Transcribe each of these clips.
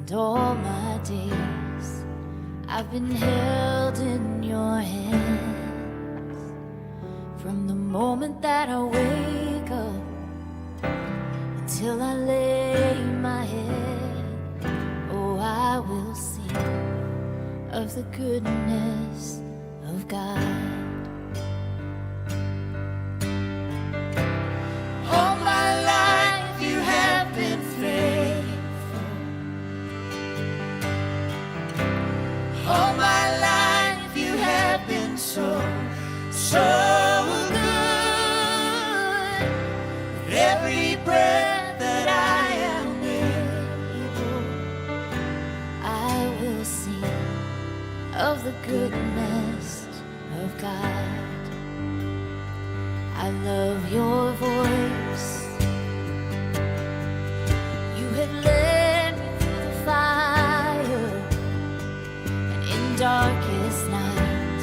And all my days I've been held in your hands. From the moment that I wake up until I lay my head, oh, I will sing of the goodness of God. All my life you have been faithful. All my life you have been so good. With every breath that I am able, I will sing of the goodness of God. I love your voice. You have led me through the fire, and in darkest night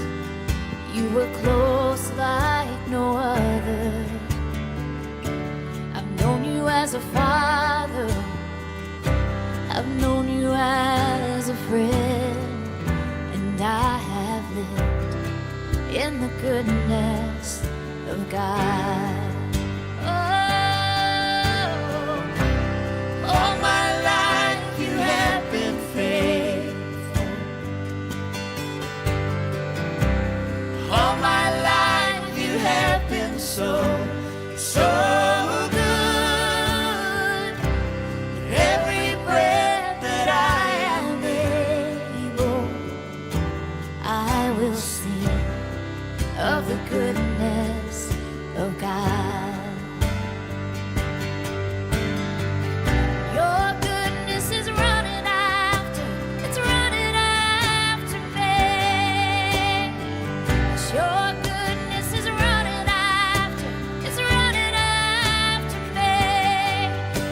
you were close like no other. I've known you as a father, I've known you as a friend, and I have lived in the goodness of God. Oh, all my life you have been faithful. All my life you have been so good. With every breath that I am able, I will sing of the goodness of God. Your goodness is running after, it's running after me. Your goodness is running after, it's running after me.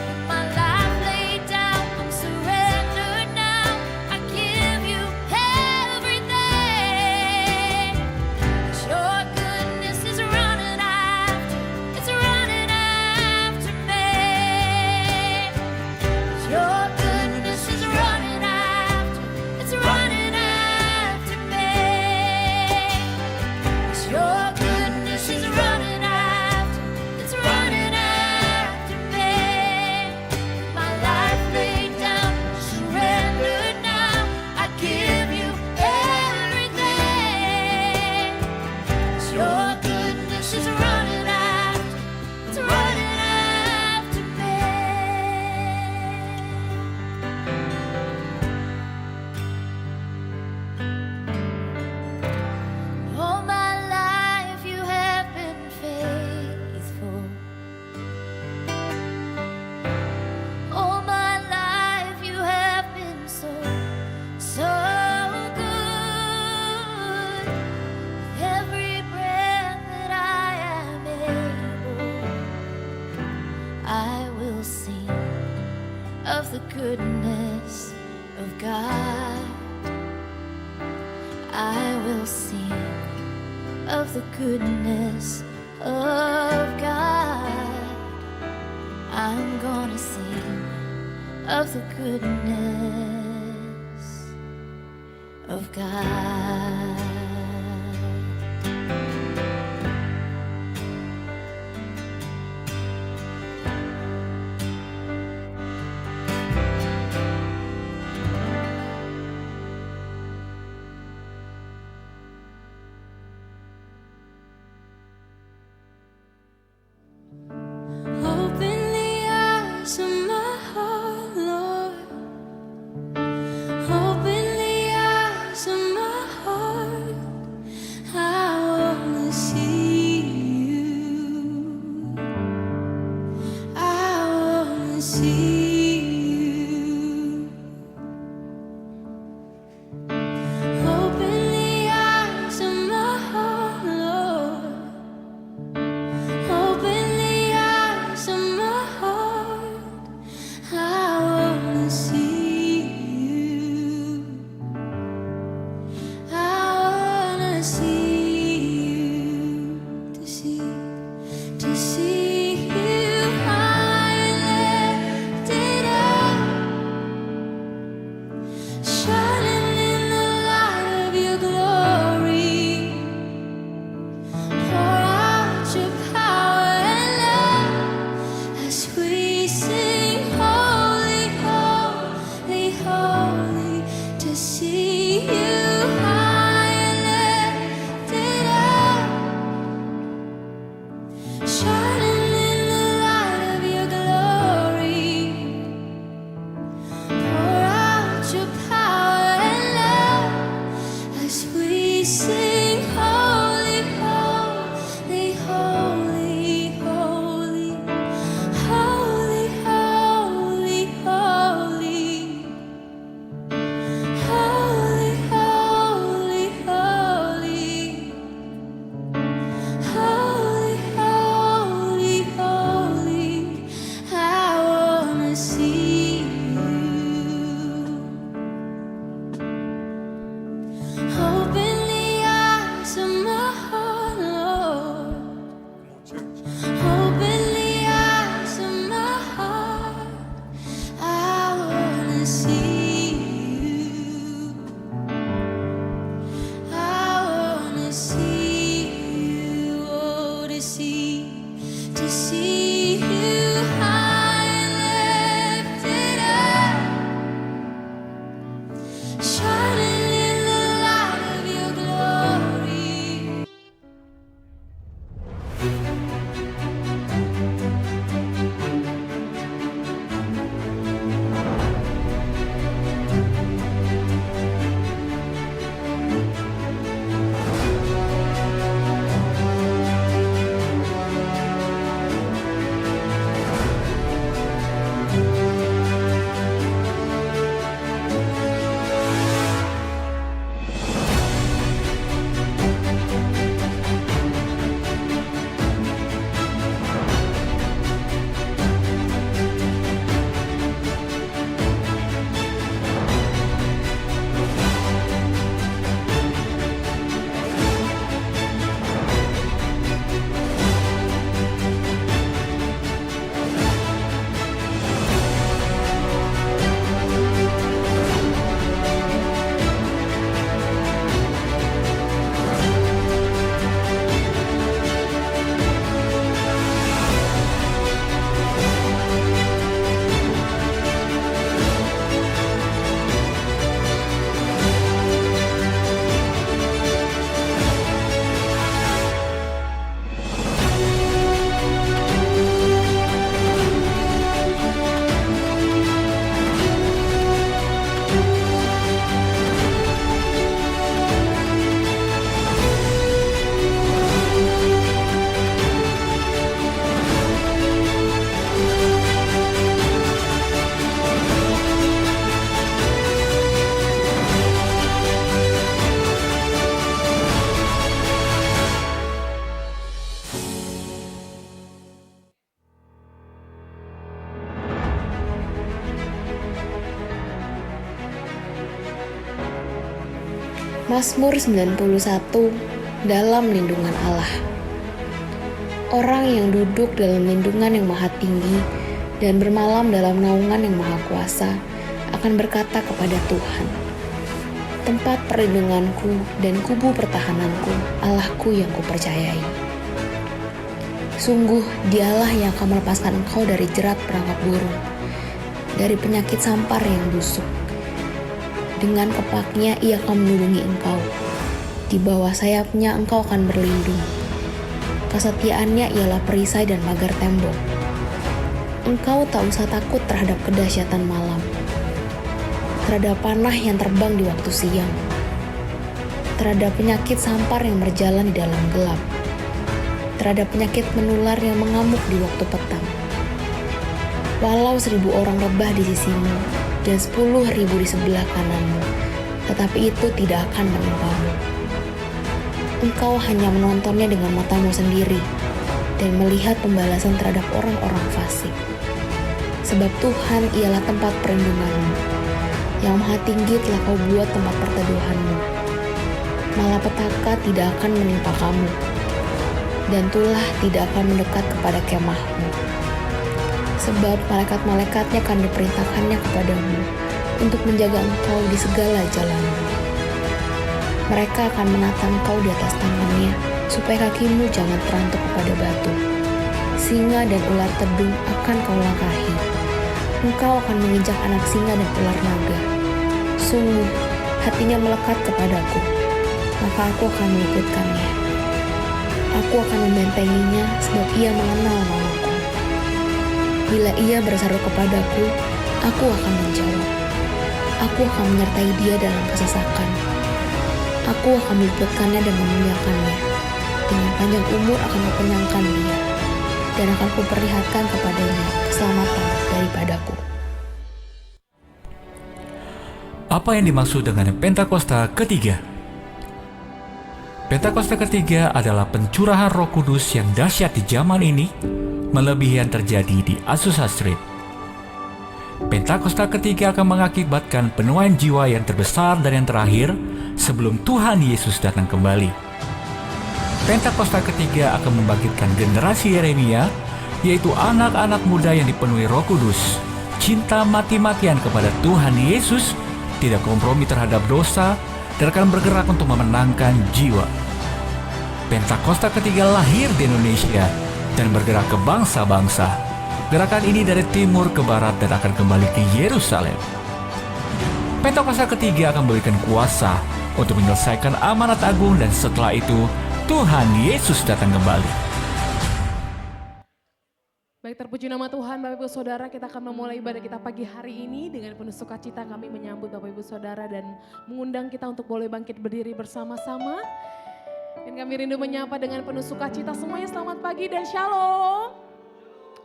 With my life laid down, I'm surrendered now. I give you everything. Your goodness is running after, it's running after me. Your goodness is running after, it's running after me. Your goodness is running after, it's running after me. My life laid down, surrendered now. I give you everything. Your goodness is running after, it's running after me. All my life you have been faithful. All my life you have been so good. Every breath that I am able, I will sing of the goodness of God. I will sing of the goodness of God. I'm gonna sing of the goodness of God. Open the eyes of my heart, Lord. Open the eyes of my heart. I wanna see you. I wanna see you. Open the eyes of my heart, Lord. Open the eyes of my heart. I wanna see you. I wanna see you. To see you high and lifted wanna see you. Open the eyes of my heart, Lord. Open the eyes of my heart. I wanna see you. I wanna see you. Oh, to see you high and lifted up, shining in the light of your glory. Mazmur 91, dalam lindungan Allah. Orang yang duduk dalam lindungan yang maha tinggi dan bermalam dalam naungan yang maha kuasa akan berkata kepada Tuhan, tempat perlindunganku dan kubu pertahananku, Allahku yang kupercayai. Sungguh dialah yang akan melepaskan engkau dari jerat perangkap burung, dari penyakit sampar yang busuk. Dengan kepaknya ia akan melindungi engkau. Di bawah sayapnya engkau akan berlindung. Kesetiaannya ialah perisai dan pagar tembok. Engkau tak usah takut terhadap kedahsyatan malam, terhadap panah yang terbang di waktu siang, terhadap penyakit sampar yang berjalan di dalam gelap, terhadap penyakit menular yang mengamuk di waktu petang. Walau 1.000 orang rebah di sisimu dan 10.000 di sebelah kananmu, tetapi itu tidak akan menimpamu. Engkau hanya menontonnya dengan matamu sendiri dan melihat pembalasan terhadap orang-orang fasik. Sebab Tuhan ialah tempat perlindunganmu, yang maha tinggi telah kau buat tempat perteduhanmu. Malapetaka tidak akan menimpa kamu, dan tulah tidak akan mendekat kepada kemahmu. Sebab malaikat-malaikatnya akan diperintahkannya kepadamu untuk menjaga engkau di segala jalanmu. Mereka akan menata engkau di atas tangannya, supaya kakimu jangan terantuk kepada batu. Singa dan ular tedung akan kau langkahi. Engkau akan menginjak anak singa dan ular naga. Sungguh, hatinya melekat kepadaku, maka aku akan meluputkannya. Aku akan membentenginya, sebab ia mengenal namaku. Bila ia berseru kepadaku, aku akan menjawab. Aku akan menyertai dia dalam kesesakan. Aku akan meluputkannya dan memuliakannya. Dengan panjang umur akan kukenyangkan dia, dan akan kuperlihatkan kepadanya keselamatan daripadaku. Apa yang dimaksud dengan Pentakosta ketiga? Pentakosta ketiga adalah pencurahan Roh Kudus yang dahsyat di zaman ini, melebihi yang terjadi di Azusa Street. Pentakosta ketiga akan mengakibatkan penuaian jiwa yang terbesar dan yang terakhir sebelum Tuhan Yesus datang kembali. Pentakosta ketiga akan membangkitkan generasi Yeremia, yaitu anak-anak muda yang dipenuhi Roh Kudus, cinta mati-matian kepada Tuhan Yesus, tidak kompromi terhadap dosa, dan akan bergerak untuk memenangkan jiwa. Pentakosta ketiga lahir di Indonesia dan bergerak ke bangsa-bangsa. Gerakan ini dari timur ke barat dan akan kembali ke Yerusalem. Pentakosta ketiga akan memberikan kuasa untuk menyelesaikan amanat agung, dan setelah itu Tuhan Yesus datang kembali. Baik, terpuji nama Tuhan. Bapak Ibu Saudara, kita akan memulai ibadah kita pagi hari ini dengan penuh sukacita. Kami menyambut Bapak Ibu Saudara dan mengundang kita untuk boleh bangkit berdiri bersama-sama. Dan kami rindu menyapa dengan penuh sukacita semuanya, selamat pagi dan shalom.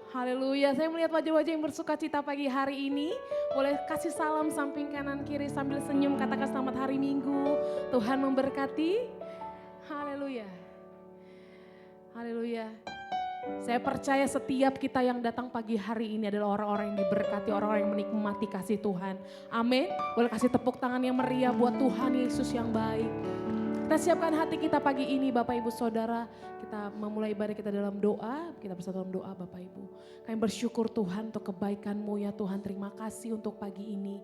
Haleluya, saya melihat wajah-wajah yang bersukacita pagi hari ini. Boleh kasih salam samping kanan kiri sambil senyum, katakan selamat hari Minggu. Tuhan memberkati. Haleluya. Haleluya. Saya percaya setiap kita yang datang pagi hari ini adalah orang-orang yang diberkati, orang-orang yang menikmati kasih Tuhan. Amin. Boleh kasih tepuk tangan yang meriah buat Tuhan Yesus yang baik. Kita siapkan hati kita pagi ini Bapak Ibu Saudara. Kita memulai ibadah kita dalam doa. Kita bersatu dalam doa Bapak Ibu. Kami bersyukur Tuhan untuk kebaikan-Mu ya Tuhan. Terima kasih untuk pagi ini.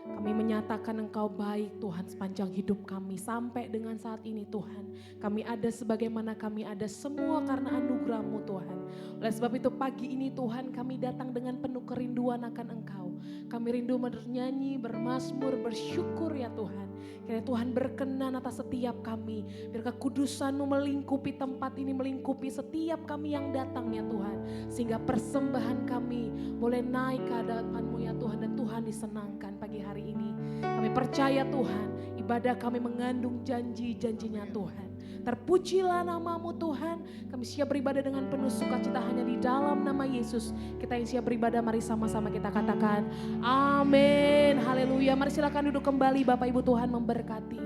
Kami menyatakan Engkau baik Tuhan sepanjang hidup kami sampai dengan saat ini Tuhan. Kami ada sebagaimana kami ada semua karena anugerah-Mu Tuhan. Oleh sebab itu pagi ini Tuhan kami datang dengan penuh kerinduan akan Engkau. Kami rindu bernyanyi, bermazmur, bersyukur ya Tuhan. Kiranya Tuhan berkenan atas setiap kami. Biar kekudusan-Mu melingkupi tempat ini, melingkupi setiap kami yang datang ya Tuhan. Sehingga persembahan kami boleh naik ke hadapan-Mu ya Tuhan. Dan Tuhan disenangkan pagi hari ini. Kami percaya Tuhan, ibadah kami mengandung janji-janjinya Tuhan. Terpujilah nama-Mu Tuhan. Kami siap beribadah dengan penuh sukacita hanya di dalam nama Yesus. Kita yang siap beribadah, mari sama-sama kita katakan amin. Haleluya. Mari silakan duduk kembali Bapak Ibu, Tuhan memberkati.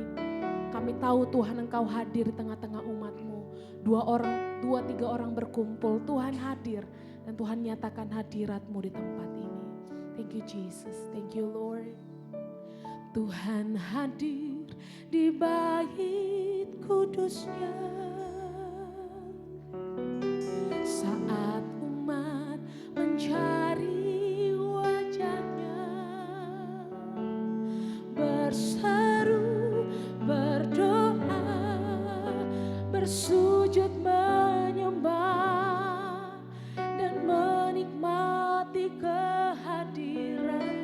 Kami tahu Tuhan Engkau hadir di tengah-tengah umat-Mu. Dua, tiga orang berkumpul, Tuhan hadir. Dan Tuhan nyatakan hadirat-Mu di tempat ini. Thank you Jesus, thank you Lord. Tuhan hadir di bait kudusnya saat umat mencari wajahnya, berseru, berdoa, bersujud menyembah dan menikmati kehadirannya.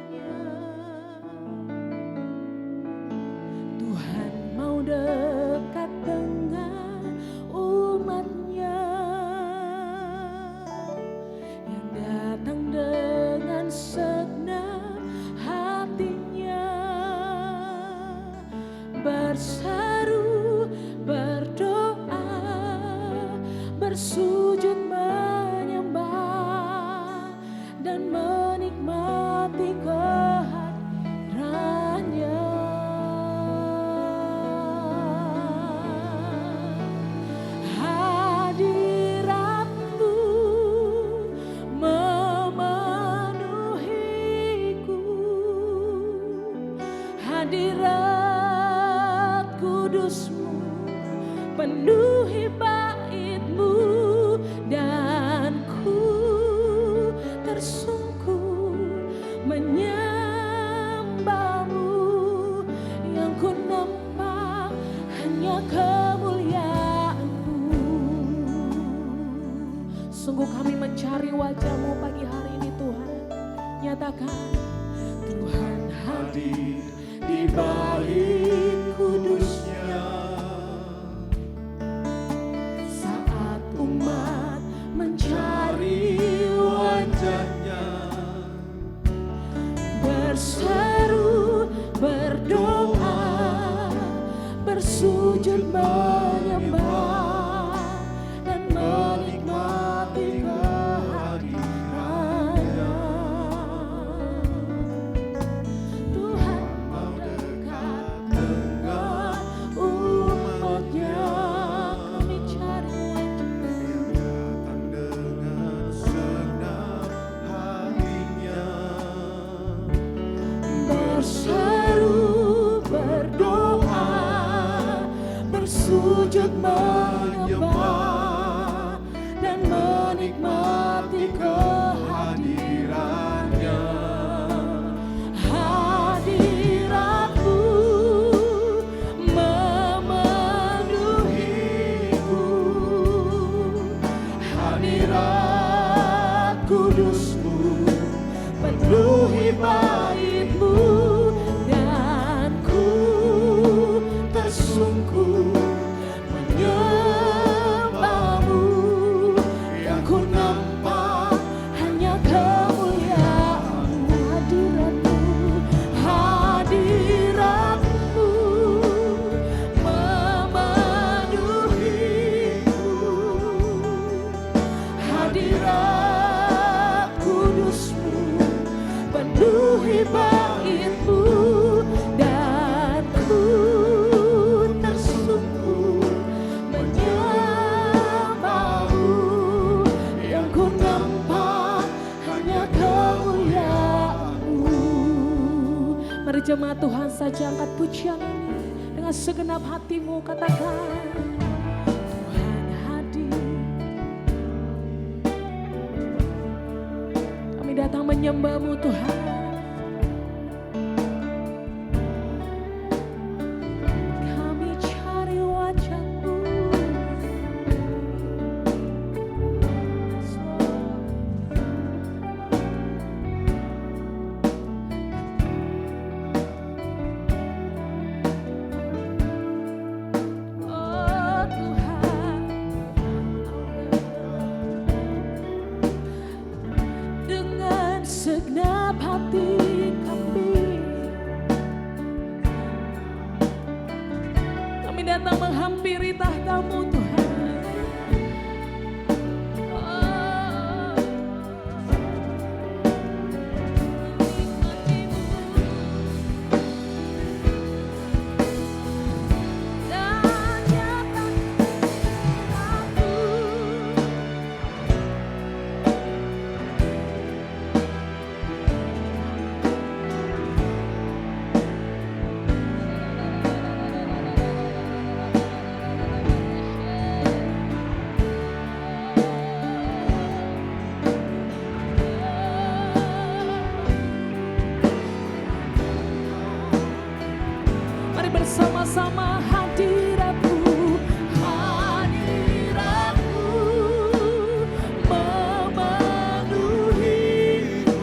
Dekat dengan umatnya yang datang dengan segenap hatinya, berseru, berdoa, bersujud menyembah dan menikmati kehadirannya. Hadirat kudus-Mu penuhi bait-Mu dan ku tersungkur menyembah-Mu. Yang ku nampak hanya kemuliaan-Mu. Sungguh kami mencari wajah-Mu pagi hari ini Tuhan. Nyatakan Tuhan hadir di bait kudusnya saat umat mencari wajahnya, berseru, berdoa, bersujud menyembah dan menikmati kehadirannya. Tuhan mau dekat dengan umatnya. Kami cari wajah-Mu. berseru, berdoa, bersujud menyembah dan menikmati kehadirannya. Hadiratmu memenuhiku, hadirat kudusmu penuhi baitmu, dan ku tersungkur menyembahmu. Yang ku nampak hanya kemuliaan-Mu. Hadirat-Mu memenuhiku, hadirat kudusmu penuhi baitmu, dan ku tersungkur menyembahmu. Yang ku nampak hanya kemuliaan-Mu. Mari jemaat Tuhan saja angkat pujian ini dengan segenap hatimu, katakan Tuhan hadir. Kami datang menyembah-Mu Tuhan. Kami cari wajah-Mu. Oh Tuhan, dengan segenap hati kami datang menghampiri tahta-Mu Tuhan. Oh, dan nyatakan aku. Mari bersama-sama hadirat-Mu, hadirat-Mu memenuhiku,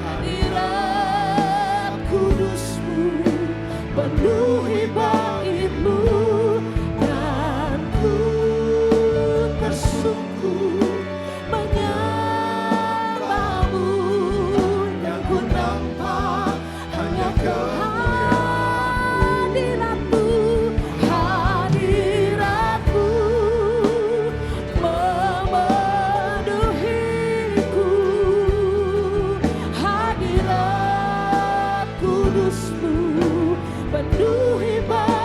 hadirat kudusmu penuhi baitmu, dan ku tersungkur menyembahmu. Yang ku nampak hanya kehadirat-Mu, hadirat-Mu memenuhiku, hadirat kudusmu penuhi baitmu.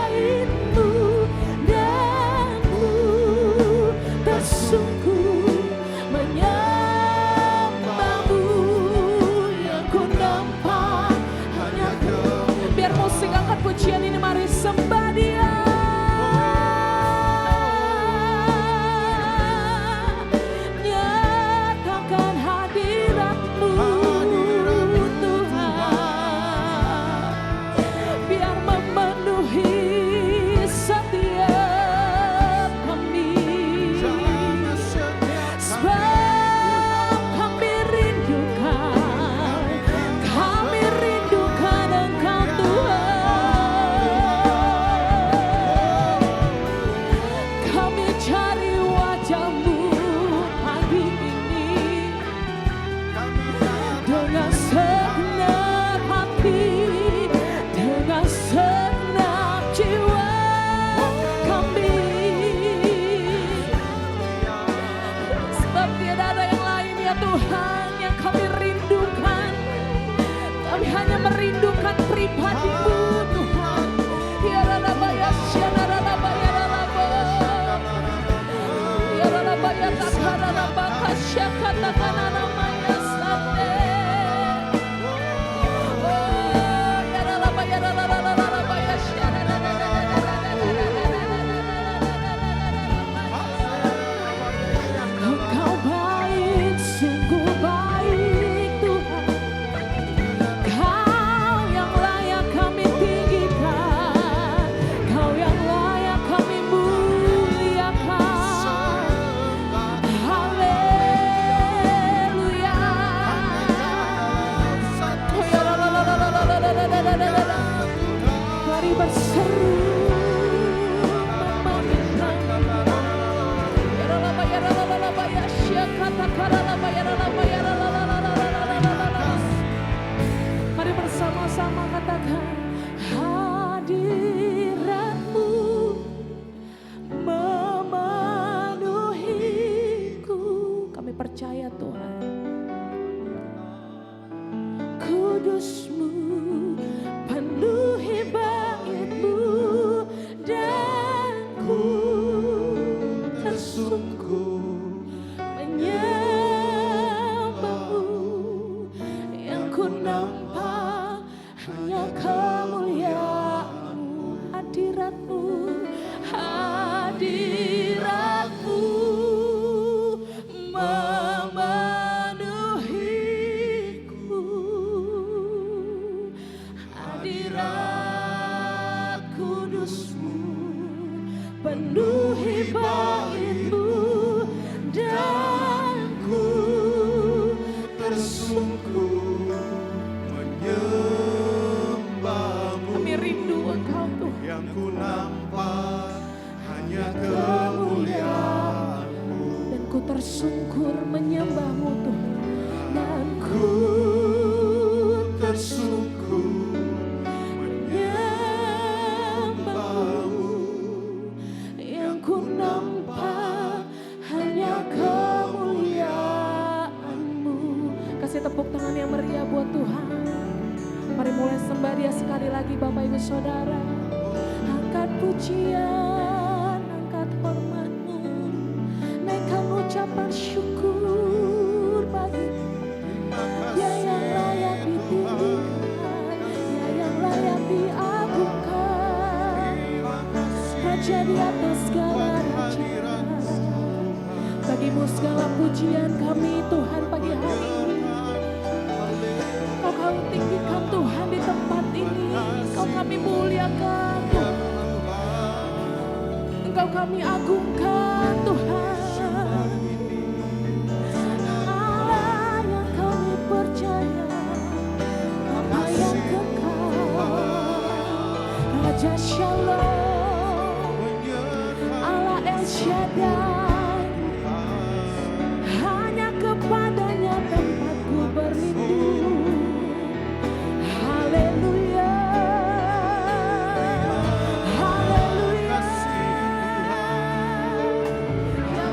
kudus-Mu penuhi bait-Mu, dan ku tersungkur menyembah-Mu. Yang ku nampak hanya kemuliaan-Mu, hadirat-Mu, hadirat-Mu memenuhiku. Hadirat kudus-Mu penuhi bait-Mu, dan ku tersungkur menyembah-Mu. Kami rindu Engkau Tuhan. Yang ku nampak hanya kemuliaan-Mu. Dan ku tersungkur menyembah-Mu Tuhan. Dan ku Tersungkur menyembah-Mu. Yang ku nampak hanya kemuliaan-Mu. Kasih tepuk tangan yang meriah buat Tuhan. Mari mulai sembah Dia sekali lagi Bapak Ibu Saudara. Angkat pujian, angkat hormat-Mu, naikkan ucapan syukur bagi Dia yang layak ditinggikan, Dia yang layak diagungkan, Raja di atas segala raja. Bagimu segala pujian kami Tuhan pagi hari ini. Kau tinggikan Tuhan di tempat ini, Kau kami muliakan Tuhan. Engkau kami agungkan Tuhan. Allah yang kami percaya, Bapa yang kekal, Raja Shalom, Allah El Shaddai. Hanya kepadanya tempatku berlindung. Haleluya, haleluya. Ya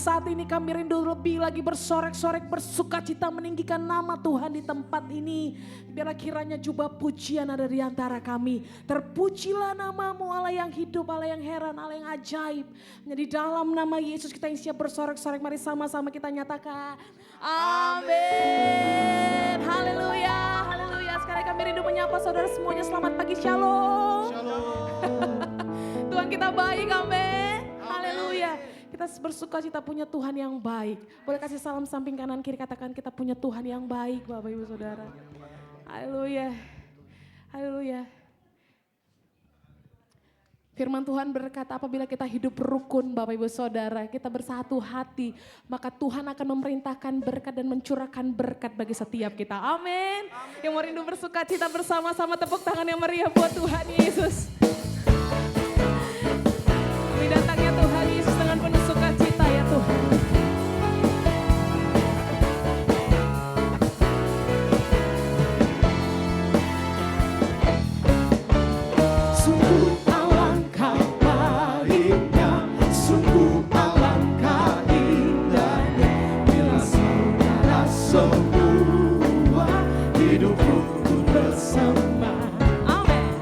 saat ini kami rindu lebih lagi bersorak-sorak, bersuka cita meninggikan nama Tuhan di tempat ini. Biarlah kiranya jubah pujian ada di antara kami. Terpujilah namamu Allah yang hidup, Allah yang heran, Allah yang ajaib. Hanya di dalam nama Yesus kita yang siap bersorak-sorak, mari sama-sama kita nyatakan. Amin. Haleluya, haleluya. Sekarang kami rindu menyapa saudara semuanya, selamat pagi, shalom. Tuhan kita baik, amin. Haleluya. Kita bersuka cita punya Tuhan yang baik. Boleh kasih salam samping kanan kiri, katakan kita punya Tuhan yang baik, Bapak Ibu Saudara. Haleluya. Haleluya. Firman Tuhan berkata apabila kita hidup rukun Bapak Ibu Saudara, kita bersatu hati, maka Tuhan akan memerintahkan berkat dan mencurahkan berkat bagi setiap kita. Amin. Yang mau rindu bersuka cita bersama-sama, tepuk tangan yang meriah buat Tuhan Yesus. Kami datangnya Tuhan Yesus dengan penuh sukacita ya Tuhan. Sungguh alangkah baiknya, sungguh alangkah indahnya, bila saudara semua hidup rukun bersama. Amin.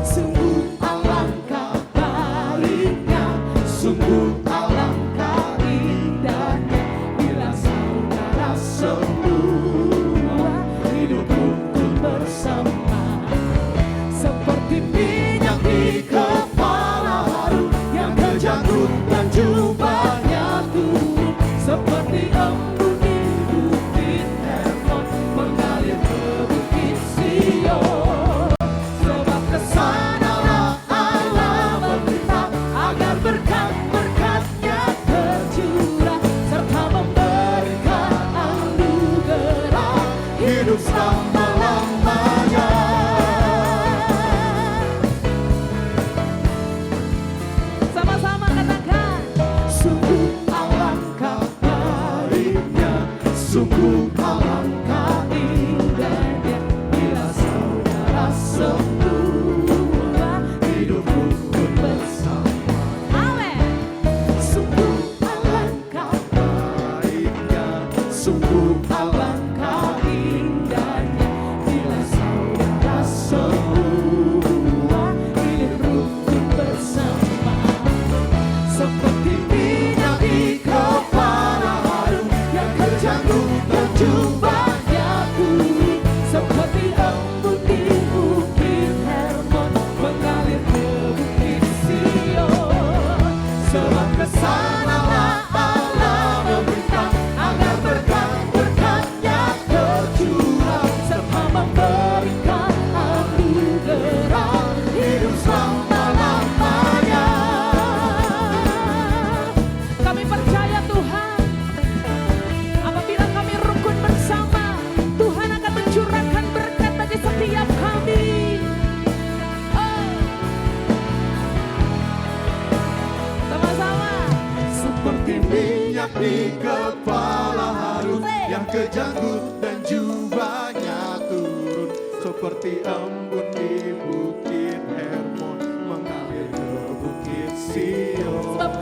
Sungguh alangkah baiknya, sungguh alangkah indahnya, bila saudara semua hidup rukun bersama. Seperti minyak di kepala Harun yang kejanggut dan jubahnya turun, seperti embun di bukit Hermon mengalir ke bukit Sion. Sebab kesanalah Allah meminta agar berkat-berkatnya tercurah, serta memberikan anugerah hidup selama-lamanya. Sama-sama katakan. Sungguh alangkah baiknya, sungguh alangkah indahnya, bila saudara semua hidup rukun bersama. Amin. Sungguh alangkah baiknya, sungguh alangkah indahnya, bila saudara semua hidup rukun bersama. Seperti minyak di kepala Harun yang kejanggut dan jubahnya turun, seperti embun di bukit Hermon mengalir ke bukit Sion. Sebab kesanalah Allah meminta agar berkat-berkatnya tercurah, serta memberikan anugerah hidup selama-lamanya. Kami percaya Tuhan, apabila kami rukun bersama, Tuhan akan mencurahkan berkat bagi setiap kami. Oh. Sama-sama. Seperti minyak di kepala Harun yang kejanggut dan jubahnya turun, seperti embun di bukit Hermon mengalir ke bukit Sion. Sebab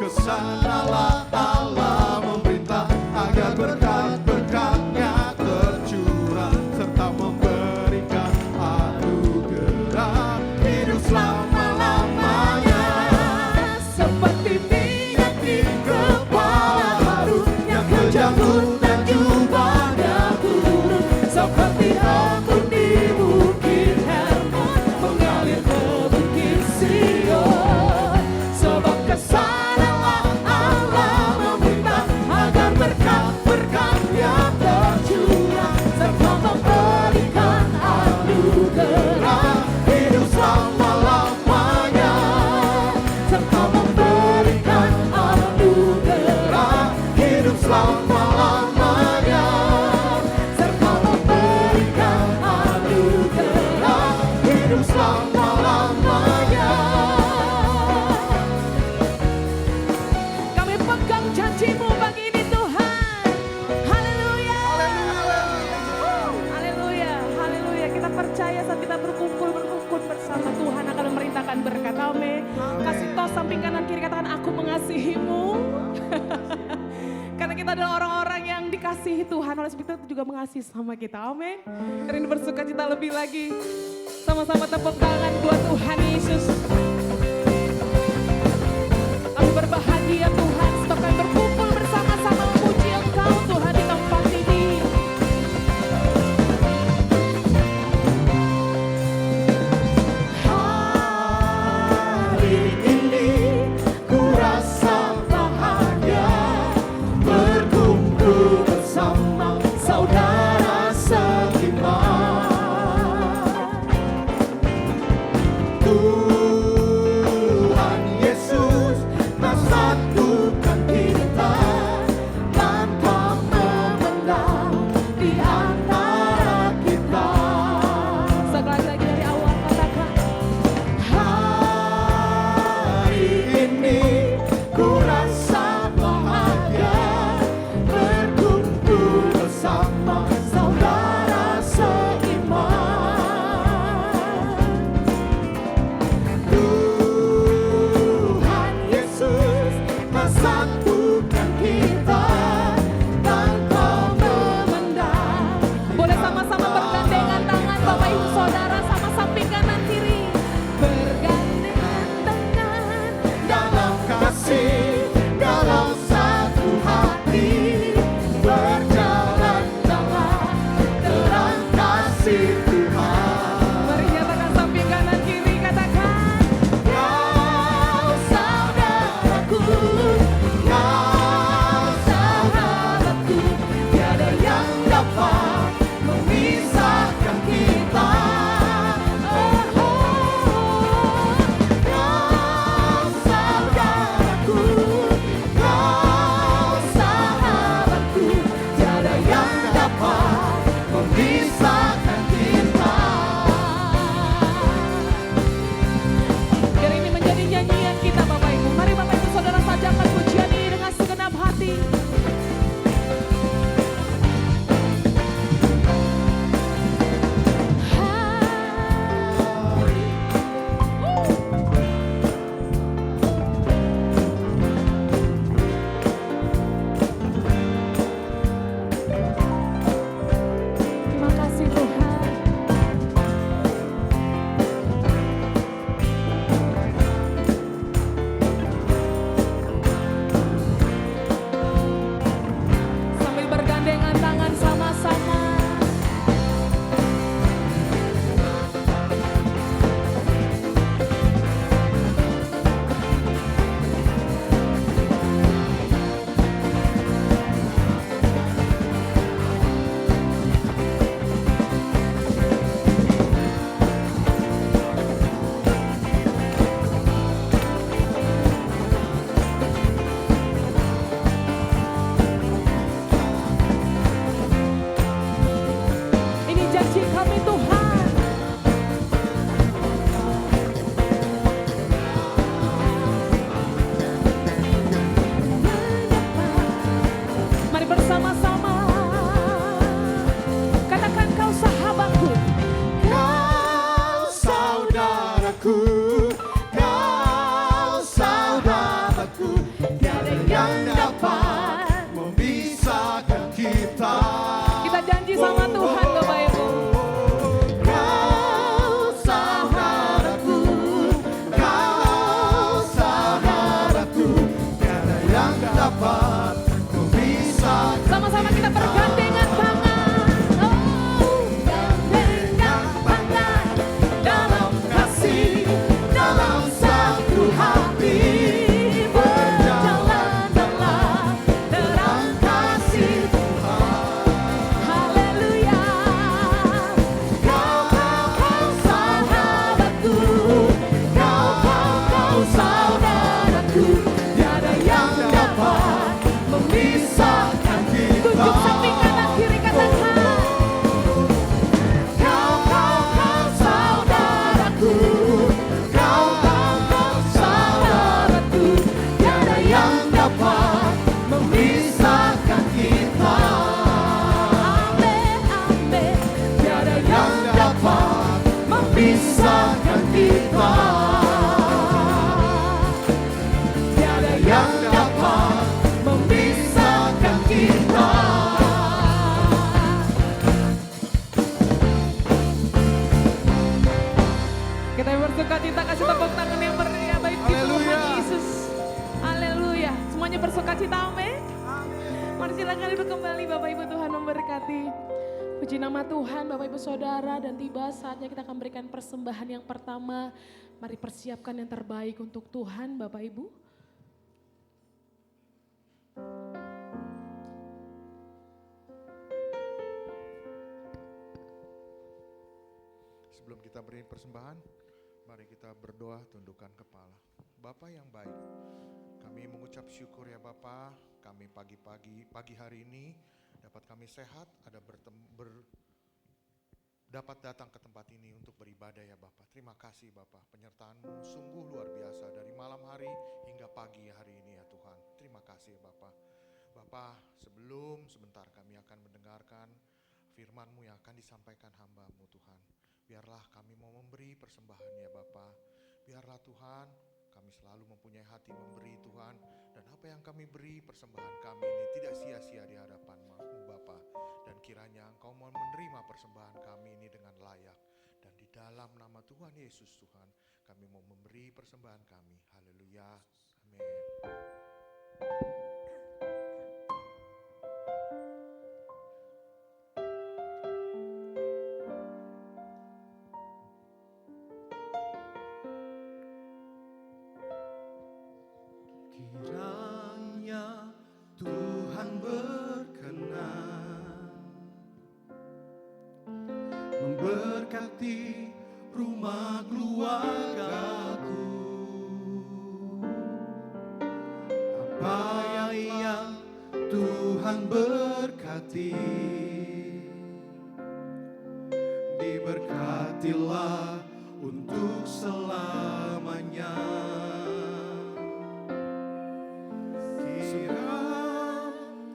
kesanalah Allah memerintah agar berkat-berkatnya tercurah, serta memberikan anugerah hidup selama-lamanya. Seperti minyak di kepala Harun yang kejanggut dan jubahnya turun, seperti embun di bukit Hermon mengalir ke bukit Sion. Sebab kesanalah Allah meminta agar berkat-berkatnya tercurah, serta memberikan anugerah hidup selama-lamanya, serta memberikan anugerah hidup selama-lamanya, serta memberikan anugerah hidup selama-lamanya. Kami pegang janji-Mu pagi ini Tuhan. Haleluya. Haleluya. Haleluya. Kita percaya saat kita berkumpul bersama Tuhan akan memerintahkan berkat. Amin. Kasih tos samping kanan kiri, katakan aku mengasihimu. kita adalah orang-orang yang dikasihi Tuhan. Oleh sebab itu juga mengasihi sama kita. Amin. Hari ini bersuka cita lebih lagi. Sama-sama tepuk tangan buat Tuhan Yesus. Kami berbahagia Tuhan sebab kami berkumpul bersama-sama memuji Engkau Tuhan di tempat ini. Hari ini ku rasa bahagia berkumpul bersama saudara seiman. Tuhan Yesus tak satu bersukacita, kasih tepuk tangan yang meriah bagi Tuhan Yesus. Haleluya. Semuanya bersukacita, amin. Mari silakan duduk kembali, Bapak Ibu, Tuhan memberkati. Puji nama Tuhan, Bapak Ibu Saudara, dan tiba saatnya kita akan berikan persembahan yang pertama. Mari persiapkan yang terbaik untuk Tuhan, Bapak Ibu. Sebelum kita beri persembahan, mari kita berdoa tundukkan kepala. Bapa yang baik, kami mengucap syukur ya Bapa, kami pagi hari ini dapat kami sehat, dapat datang ke tempat ini untuk beribadah ya Bapa. Terima kasih Bapa, penyertaan-Mu sungguh luar biasa dari malam hari hingga pagi hari ini ya Tuhan. Terima kasih ya Bapa. Bapa, sebentar kami akan mendengarkan firman-Mu yang akan disampaikan hamba-Mu Tuhan. Biarlah kami mau memberi persembahan ya Bapa. Biarlah Tuhan kami selalu mempunyai hati memberi Tuhan. Dan apa yang kami beri persembahan kami ini tidak sia-sia di hadapan-Mu Bapa. Dan kiranya Engkau mau menerima persembahan kami ini dengan layak. Dan di dalam nama Tuhan Yesus Tuhan kami mau memberi persembahan kami. Haleluya. Amin. Kiranya Tuhan berkenan memberkati rumah keluargaku. Apa yang Tuhan berkati, diberkatilah untuk selamanya.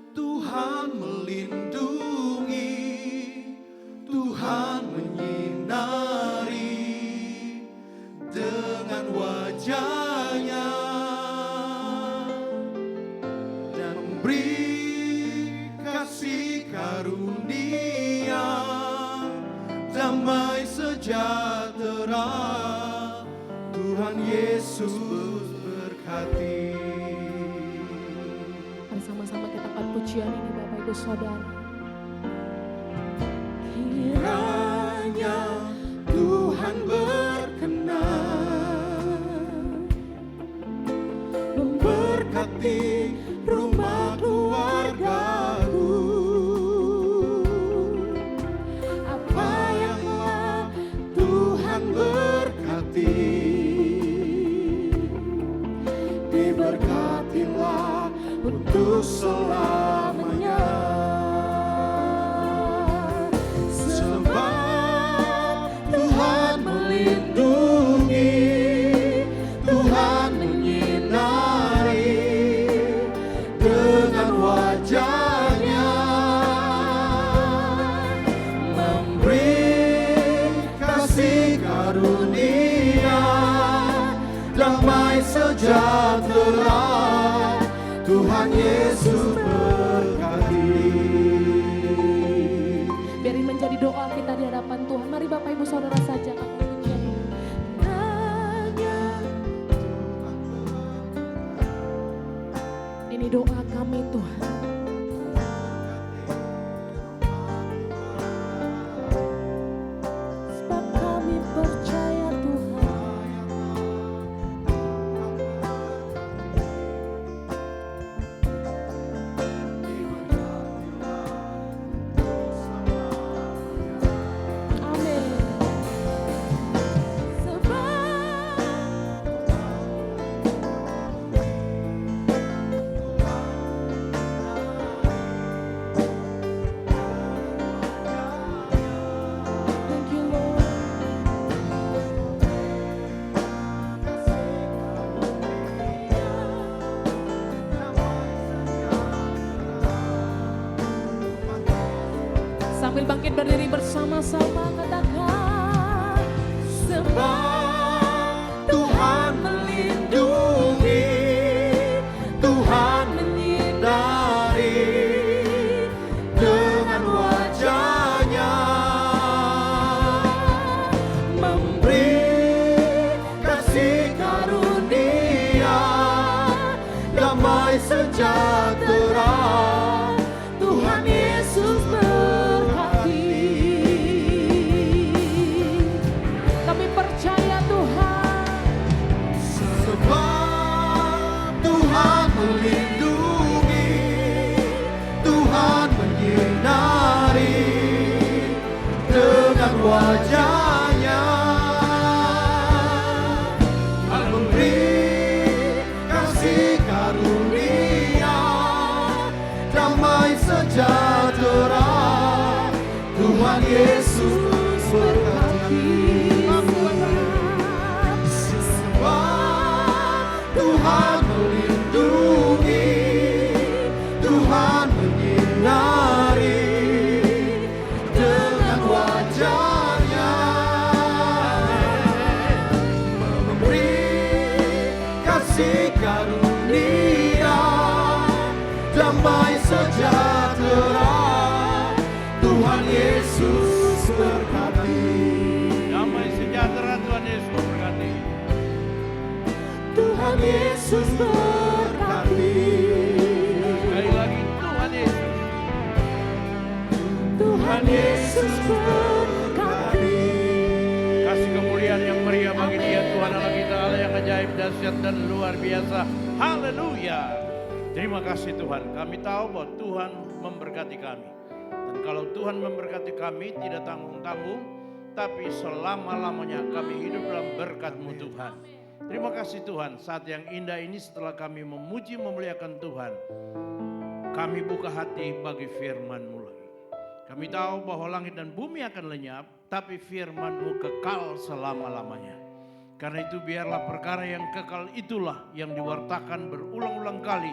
Tuhan melindungi, Tuhan menyinari dengan wajah-Nya dan memberi kasih karunia, damai sejahtera. Tuhan Yesus berkati. Sama-sama kita angkat pujian ini, Bapak Ibu Saudara. Kiranya Tuhan berkenan memberkati rumah keluargaku. Apa yang Tuhan berkati, diberkatilah untuk selamanya. Sebab Tuhan melindungi, Tuhan menyinari dengan wajah-Nya, memberi kasih karunia, damai sejahtera. Tuhan Yesus berkati. Biarin menjadi doa kita di hadapan Tuhan. Mari Bapak Ibu Saudara saja angkat pujian. Ini doa kami Tuhan. Sebab kami percaya Tuhan. Sambil bangkit berdiri bersama-sama katakan, sebab Tuhan melindungi, Tuhan menyinari dengan wajah-Nya, memberi damai sejahtera. Tuhan Yesus berkati. Kami percaya Tuhan. Sebab Tuhan melindungi, Tuhan menyinari dengan wajah-Nya, dan memberi kasih karunia, damai sejahtera. Tuhan Yesus berkati. Sebab Tuhan melindungi, Tuhan menyinari dengan wajah-Nya, memberi kasih karunia, damai sejahtera. Tuhan Yesus berkati. Damai sejahtera Tuhan Yesus berkati. Tuhan Yesus berkati. Sekali lagi Tuhan Yesus. Tuhan Yesus berkati. Kasih kemuliaan yang meriah bagi Dia Tuhan Allah kita, Allah yang ajaib, dahsyat dan luar biasa. Haleluya. Terima kasih Tuhan. Kami tahu bahwa Tuhan memberkati kami. Dan kalau Tuhan memberkati kami tidak tanggung-tanggung, tapi selama-lamanya kami hidup dalam berkat-Mu Tuhan. Terima kasih Tuhan, saat yang indah ini setelah kami memuji memuliakan Tuhan, kami buka hati bagi firman-Mu lagi. Kami tahu bahwa langit dan bumi akan lenyap, tapi firman-Mu kekal selama-lamanya. Karena itu biarlah perkara yang kekal itulah yang diwartakan berulang-ulang kali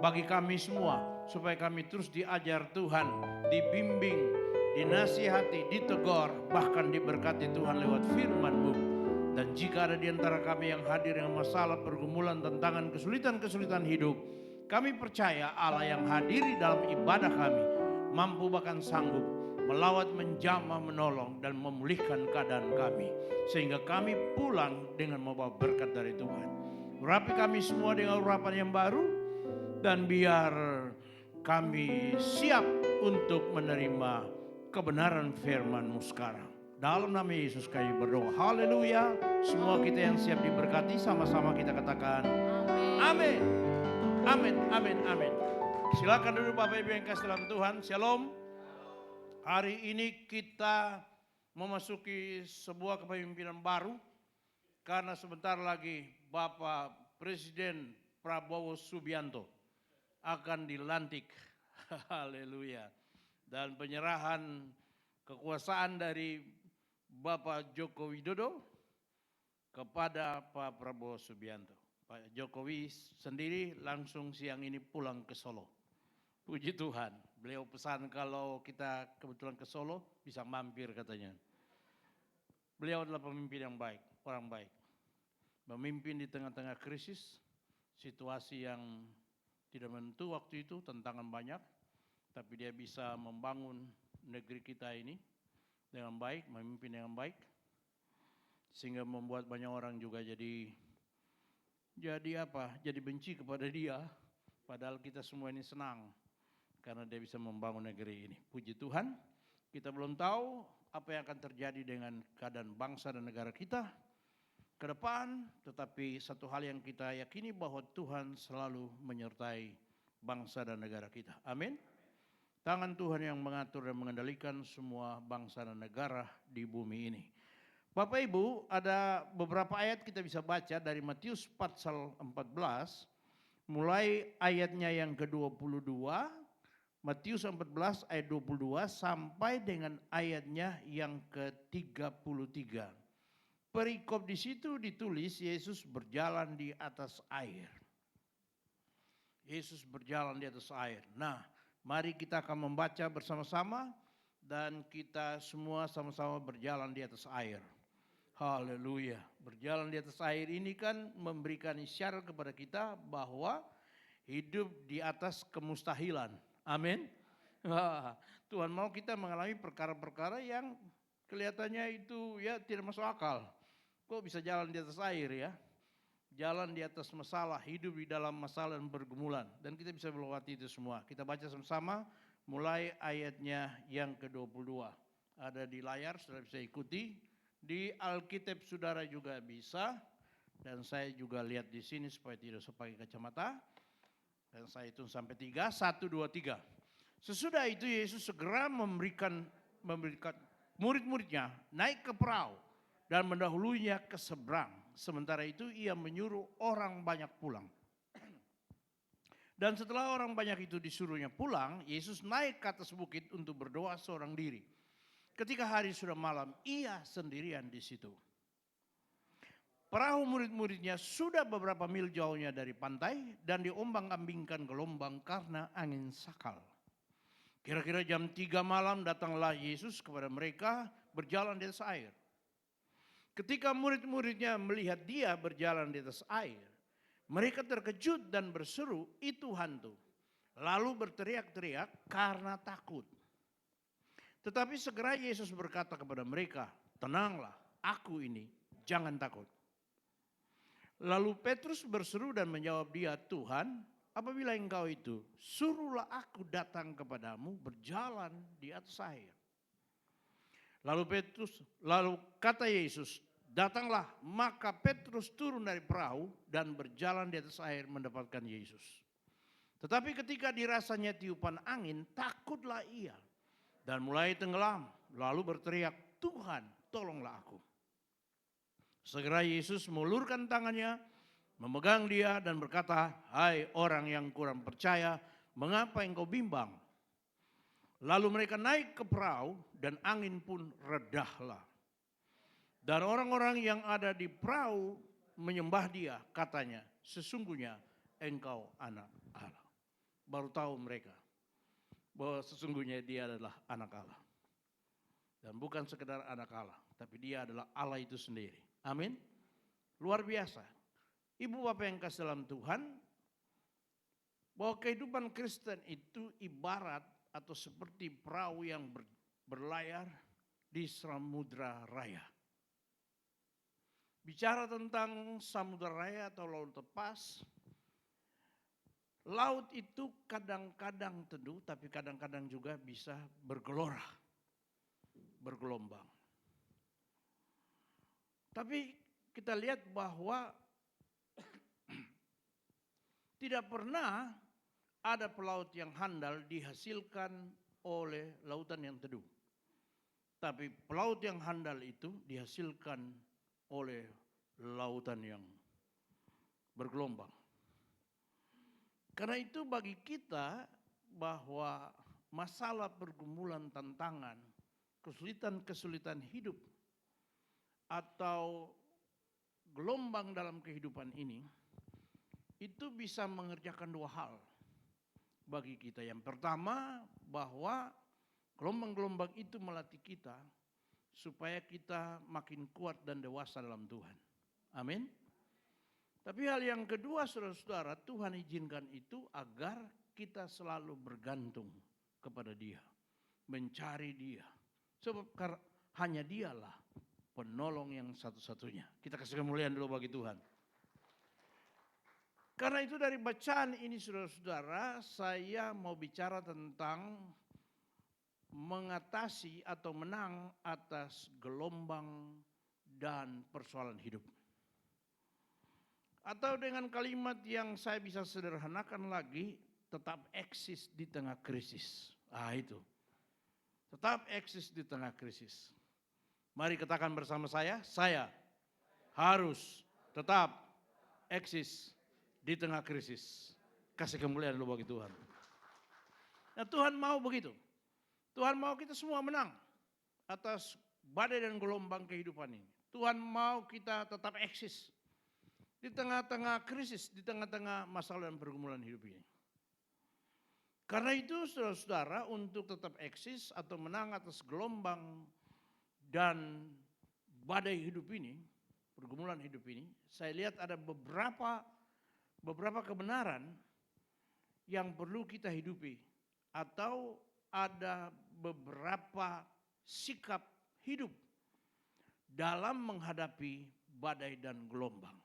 bagi kami semua, supaya kami terus diajar Tuhan, dibimbing, dinasihati, ditegur, bahkan diberkati Tuhan lewat firman-Mu. Dan jika ada di antara kami yang hadir dengan masalah, pergumulan, tantangan, kesulitan-kesulitan hidup, kami percaya Allah yang hadir di dalam ibadah kami mampu bahkan sanggup melawat, menjamah, menolong, dan memulihkan keadaan kami. Sehingga kami pulang dengan membawa berkat dari Tuhan. Urapi kami semua dengan urapan yang baru, dan biar kami siap untuk menerima kebenaran firman-Mu sekarang. Dalam nama Yesus kami berdoa. Haleluya. Semua kita yang siap diberkati, sama-sama kita katakan amin. Amin, amin, amin. Silakan duduk Bapak Ibu yang kasih dalam Tuhan. Shalom. Hari ini kita memasuki sebuah kepemimpinan baru. Karena sebentar lagi Bapak Presiden Prabowo Subianto akan dilantik. Haleluya. Dan penyerahan kekuasaan dari Bapak Joko Widodo kepada Pak Prabowo Subianto. Pak Jokowi sendiri langsung siang ini pulang ke Solo. Puji Tuhan, beliau pesan kalau kita kebetulan ke Solo bisa mampir katanya. Beliau adalah pemimpin yang baik, orang baik. Memimpin di tengah-tengah krisis, situasi yang tidak menentu waktu itu, tantangan banyak. Tapi dia bisa membangun negeri kita ini dengan baik, memimpin dengan baik. Sehingga membuat banyak orang juga jadi benci kepada dia. Padahal kita semua ini senang karena dia bisa membangun negeri ini. Puji Tuhan, kita belum tahu apa yang akan terjadi dengan keadaan bangsa dan negara kita ke depan. Tetapi satu hal yang kita yakini bahwa Tuhan selalu menyertai bangsa dan negara kita. Amin. Tangan Tuhan yang mengatur dan mengendalikan semua bangsa dan negara di bumi ini. Bapak Ibu, ada beberapa ayat kita bisa baca dari Matius pasal 14, mulai ayatnya yang ke-22, Matius 14 ayat 22 sampai dengan ayatnya yang ke-33. Perikop di situ ditulis Yesus berjalan di atas air. Yesus berjalan di atas air. Nah, mari kita akan membaca bersama-sama dan kita semua sama-sama berjalan di atas air. Haleluya. Berjalan di atas air ini kan memberikan isyarat kepada kita bahwa hidup di atas kemustahilan. Amin. Tuhan mau kita mengalami perkara-perkara yang kelihatannya itu ya tidak masuk akal. Kok bisa jalan di atas air ya? jalan di atas masalah, hidup di dalam masalah dan pergumulan. Dan kita bisa melewati itu semua. Kita baca sama-sama mulai ayatnya yang ke-22. Ada di layar, saudara bisa ikuti. Di Alkitab saudara juga bisa. Dan saya juga lihat di sini supaya tidak usah pakai kacamata. Dan saya hitung sampai 3, 1, 2, 3. Sesudah itu Yesus segera memberikan murid-muridnya naik ke perahu dan mendahulunya ke seberang. Sementara itu ia menyuruh orang banyak pulang. Dan setelah orang banyak itu disuruhnya pulang, Yesus naik ke atas bukit untuk berdoa seorang diri. Ketika hari sudah malam, ia sendirian di situ. Perahu murid-muridnya sudah beberapa mil jauhnya dari pantai dan diombang-ambingkan gelombang karena angin sakal. Kira-kira jam 3 malam datanglah Yesus kepada mereka berjalan di atas air. Ketika murid-muridnya melihat dia berjalan di atas air, mereka terkejut dan berseru, "Itu hantu." Lalu berteriak-teriak karena takut. Tetapi segera Yesus berkata kepada mereka, "Tenanglah, aku ini, jangan takut." Lalu Petrus berseru dan menjawab dia, "Tuhan, apabila engkau itu, suruhlah aku datang kepadamu berjalan di atas air." Lalu kata Yesus, "Datanglah." Maka Petrus turun dari perahu dan berjalan di atas air mendapatkan Yesus. Tetapi ketika dirasanya tiupan angin, takutlah ia dan mulai tenggelam. Lalu berteriak, "Tuhan, tolonglah aku." Segera Yesus mengulurkan tangannya, memegang dia dan berkata, "Hai orang yang kurang percaya, mengapa engkau bimbang?" Lalu mereka naik ke perahu dan angin pun redahlah. Dan orang-orang yang ada di perahu menyembah dia, katanya, "Sesungguhnya engkau anak Allah." Baru tahu mereka bahwa sesungguhnya dia adalah anak Allah. Dan bukan sekedar anak Allah, tapi dia adalah Allah itu sendiri. Amin. Luar biasa. Ibu bapak yang kasih dalam Tuhan, bahwa kehidupan Kristen itu ibarat atau seperti perahu yang berlayar di samudra raya. Bicara tentang samudra raya atau laut lepas, laut itu kadang-kadang teduh tapi kadang-kadang juga bisa bergelora, bergelombang. Tapi kita lihat bahwa tidak pernah ada pelaut yang handal dihasilkan oleh lautan yang teduh. Tapi pelaut yang handal itu dihasilkan oleh lautan yang bergelombang. Karena itu bagi kita bahwa masalah pergumulan, tantangan, kesulitan-kesulitan hidup atau gelombang dalam kehidupan ini itu bisa mengerjakan dua hal bagi kita. Yang pertama, bahwa gelombang-gelombang itu melatih kita supaya kita makin kuat dan dewasa dalam Tuhan. Amin. Tapi hal yang kedua, saudara-saudara, Tuhan izinkan itu agar kita selalu bergantung kepada Dia, mencari Dia. Sebab hanya Dialah penolong yang satu-satunya. Kita kasih kemuliaan dulu bagi Tuhan. Karena itu dari bacaan ini saudara-saudara, saya mau bicara tentang mengatasi atau menang atas gelombang dan persoalan hidup. Atau dengan kalimat yang saya bisa sederhanakan lagi, tetap eksis di tengah krisis. Itu. Tetap eksis di tengah krisis. Mari katakan bersama saya harus tetap eksis di tengah krisis. Kasih kemuliaan dulu bagi Tuhan. Nah, Tuhan mau begitu. Tuhan mau kita semua menang atas badai dan gelombang kehidupan ini. Tuhan mau kita tetap eksis di tengah-tengah krisis, di tengah-tengah masalah dan pergumulan hidup ini. Karena itu saudara-saudara, untuk tetap eksis atau menang atas gelombang dan badai hidup ini, pergumulan hidup ini, saya lihat ada beberapa kebenaran yang perlu kita hidupi, atau ada beberapa sikap hidup dalam menghadapi badai dan gelombang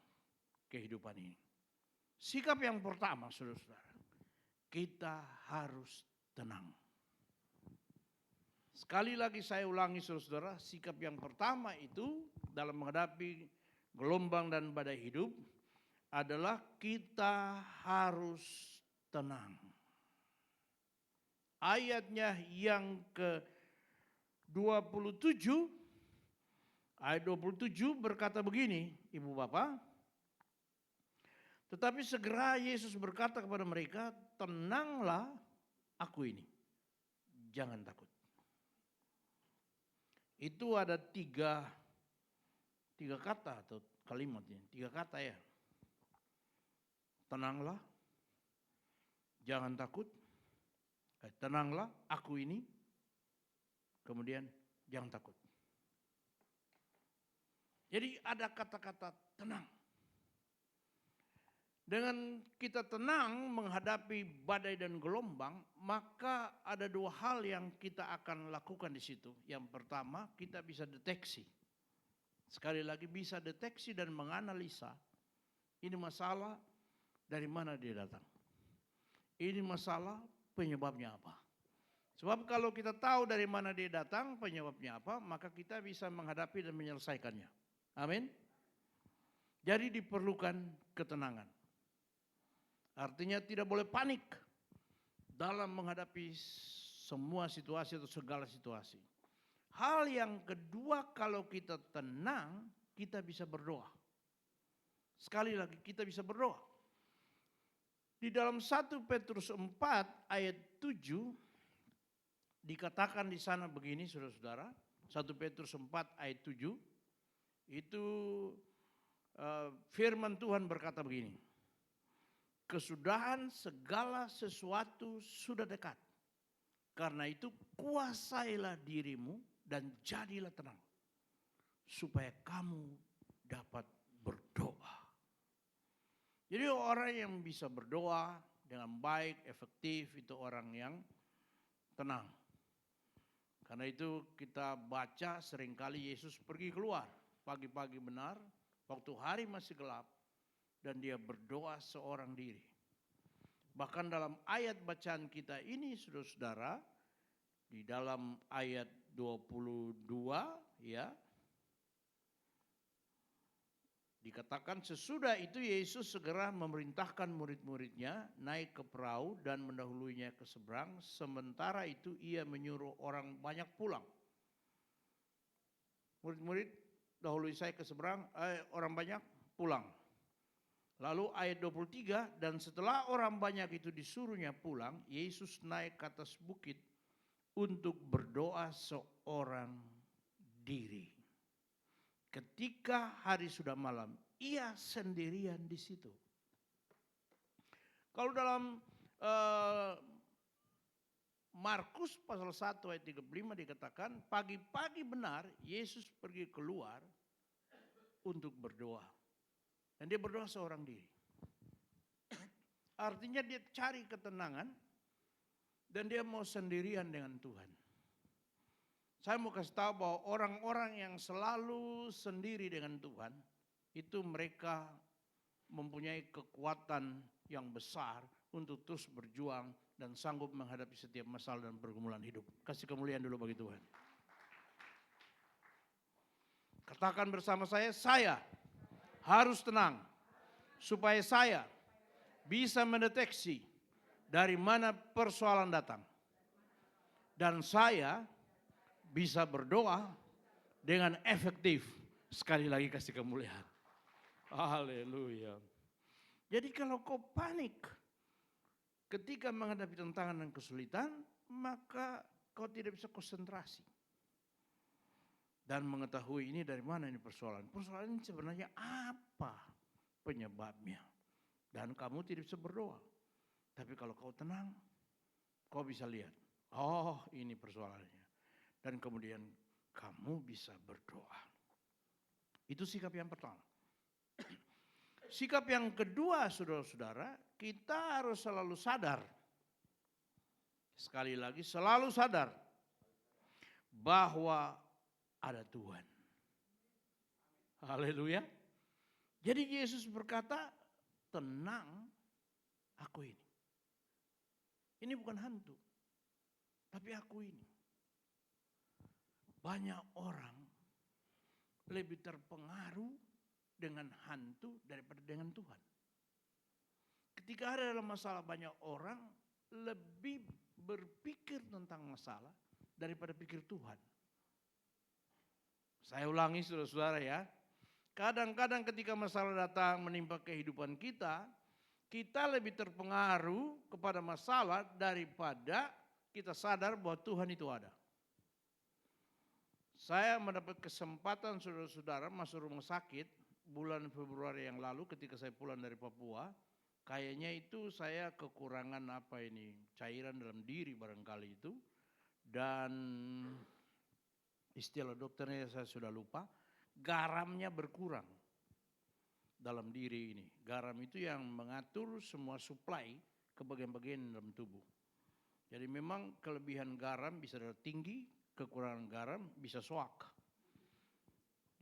kehidupan ini. Sikap yang pertama, saudara-saudara, kita harus tenang. Sekali lagi saya ulangi saudara-saudara, sikap yang pertama itu dalam menghadapi gelombang dan badai hidup adalah kita harus tenang. Ayatnya yang ke-27, ayat 27 berkata begini, Ibu Bapak. Tetapi segera Yesus berkata kepada mereka, tenanglah, aku ini, jangan takut. Itu ada tiga kata atau kalimat ini, 3 kata ya. Tenanglah, jangan takut, tenanglah, aku ini, kemudian jangan takut. Jadi ada kata-kata tenang. Dengan kita tenang menghadapi badai dan gelombang, maka ada 2 hal yang kita akan lakukan di situ. Yang pertama, kita bisa deteksi. Sekali lagi bisa deteksi dan menganalisa. Ini masalah dari mana dia datang. Ini masalah penyebabnya apa. Sebab kalau kita tahu dari mana dia datang, penyebabnya apa, maka kita bisa menghadapi dan menyelesaikannya. Amin. Jadi diperlukan ketenangan. Artinya tidak boleh panik dalam menghadapi semua situasi atau segala situasi. Hal yang kedua, kalau kita tenang, kita bisa berdoa. Sekali lagi kita bisa berdoa. Di dalam 1 Petrus 4 ayat 7 dikatakan di sana begini saudara-saudara. 1 Petrus 4 ayat 7 itu firman Tuhan berkata begini. Kesudahan segala sesuatu sudah dekat. Karena itu kuasailah dirimu dan jadilah tenang. Supaya kamu dapat berdoa. Jadi orang yang bisa berdoa dengan baik, efektif, itu orang yang tenang. Karena itu kita baca seringkali Yesus pergi keluar. Pagi-pagi benar, waktu hari masih gelap. Dan dia berdoa seorang diri. Bahkan dalam ayat bacaan kita ini saudara-saudara, di dalam ayat 22 ya, dikatakan sesudah itu Yesus segera memerintahkan murid-muridnya naik ke perahu dan mendahuluinya ke seberang. Sementara itu ia menyuruh orang banyak pulang. Murid-murid, dahului saya ke seberang, orang banyak pulang. Lalu ayat 23, dan setelah orang banyak itu disuruhnya pulang, Yesus naik ke atas bukit untuk berdoa seorang diri. Ketika hari sudah malam, ia sendirian di situ. Kalau dalam Markus pasal 1 ayat 35 dikatakan, pagi-pagi benar Yesus pergi keluar untuk berdoa. Dan dia berdoa seorang diri. Artinya dia cari ketenangan dan dia mau sendirian dengan Tuhan. Saya mau kasih tahu bahwa orang-orang yang selalu sendiri dengan Tuhan, itu mereka mempunyai kekuatan yang besar untuk terus berjuang dan sanggup menghadapi setiap masalah dan pergumulan hidup. Kasih kemuliaan dulu bagi Tuhan. Katakan bersama saya harus tenang supaya saya bisa mendeteksi dari mana persoalan datang. Dan saya bisa berdoa dengan efektif. Sekali lagi kasih kemuliaan. Haleluya. Jadi kalau kau panik ketika menghadapi tantangan dan kesulitan, maka kau tidak bisa konsentrasi. Dan mengetahui ini dari mana ini persoalan. Persoalan ini sebenarnya apa penyebabnya. Dan kamu tidak bisa berdoa. Tapi kalau kau tenang, kau bisa lihat. Oh, ini persoalannya. Dan kemudian kamu bisa berdoa. Itu sikap yang pertama. Sikap yang kedua, saudara-saudara, kita harus selalu sadar. Sekali lagi, selalu sadar bahwa ada Tuhan. Haleluya. Jadi Yesus berkata, tenang, aku ini. Ini bukan hantu, tapi aku ini. Banyak orang lebih terpengaruh dengan hantu daripada dengan Tuhan. Ketika ada dalam masalah, banyak orang lebih berpikir tentang masalah daripada pikir Tuhan. Saya ulangi saudara-saudara ya. Kadang-kadang ketika masalah datang menimpa kehidupan kita, kita lebih terpengaruh kepada masalah daripada kita sadar bahwa Tuhan itu ada. Saya mendapat kesempatan saudara-saudara masuk rumah sakit bulan Februari yang lalu ketika saya pulang dari Papua. Kayaknya itu saya kekurangan cairan dalam diri barangkali itu. Dan istilah dokternya saya sudah lupa, garamnya berkurang dalam diri ini. Garam itu yang mengatur semua suplai ke bagian-bagian dalam tubuh. Jadi memang kelebihan garam bisa tinggi, kekurangan garam bisa soak.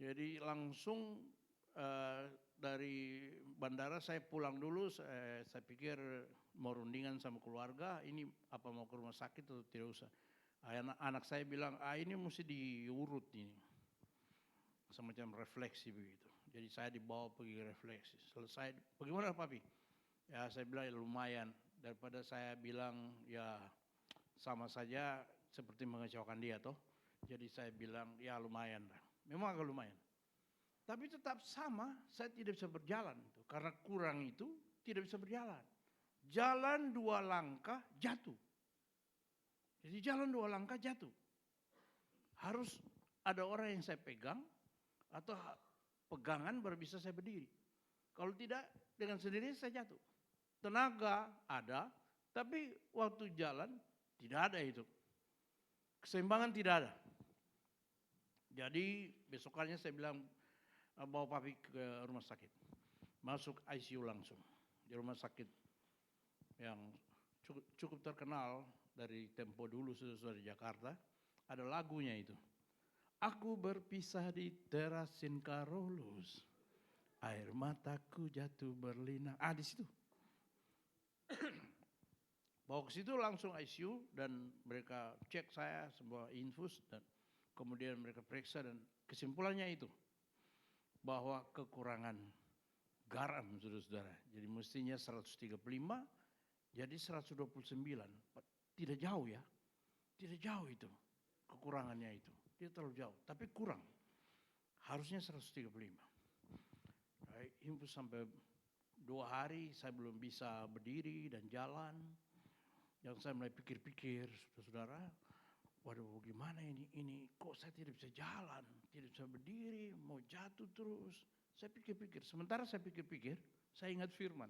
Jadi langsung dari bandara saya pulang dulu, saya pikir mau rundingan sama keluarga, ini apa mau ke rumah sakit atau tidak usah. Anak saya bilang, ini mesti diurut ini. Semacam refleksi begitu. Jadi saya dibawa pergi refleksi. Selesai, bagaimana papi? Ya saya bilang ya, lumayan. Daripada saya bilang ya sama saja seperti mengecewakan dia toh. Jadi saya bilang ya lumayan lah. Memang agak lumayan. Tapi tetap sama, saya tidak bisa berjalan. Karena kurang itu tidak bisa berjalan. Jalan 2 langkah jatuh. Jadi jalan 2 langkah jatuh. Harus ada orang yang saya pegang atau pegangan baru bisa saya berdiri. Kalau tidak dengan sendiri saya jatuh. Tenaga ada, tapi waktu jalan tidak ada itu. Keseimbangan tidak ada. Jadi besokannya saya bilang bawa papi ke rumah sakit. Masuk ICU langsung. Di rumah sakit yang cukup terkenal dari tempo dulu sudah di Jakarta. Ada lagunya itu. Aku berpisah di teras Carolus. Air mataku jatuh berlinang. Di situ. Bawa ke situ langsung ICU dan mereka cek saya semua infus dan kemudian mereka periksa dan kesimpulannya itu bahwa kekurangan garam saudara-saudara. Jadi mestinya 135 jadi 129. Tidak jauh ya. Tidak jauh itu kekurangannya itu. Tidak terlalu jauh tapi kurang. Harusnya 135. Infus sampai 2 hari saya belum bisa berdiri dan jalan. Yang saya mulai pikir-pikir, saudara, waduh gimana ini kok saya tidak bisa jalan, tidak bisa berdiri, mau jatuh terus. Saya pikir-pikir, sementara saya pikir-pikir, saya ingat firman.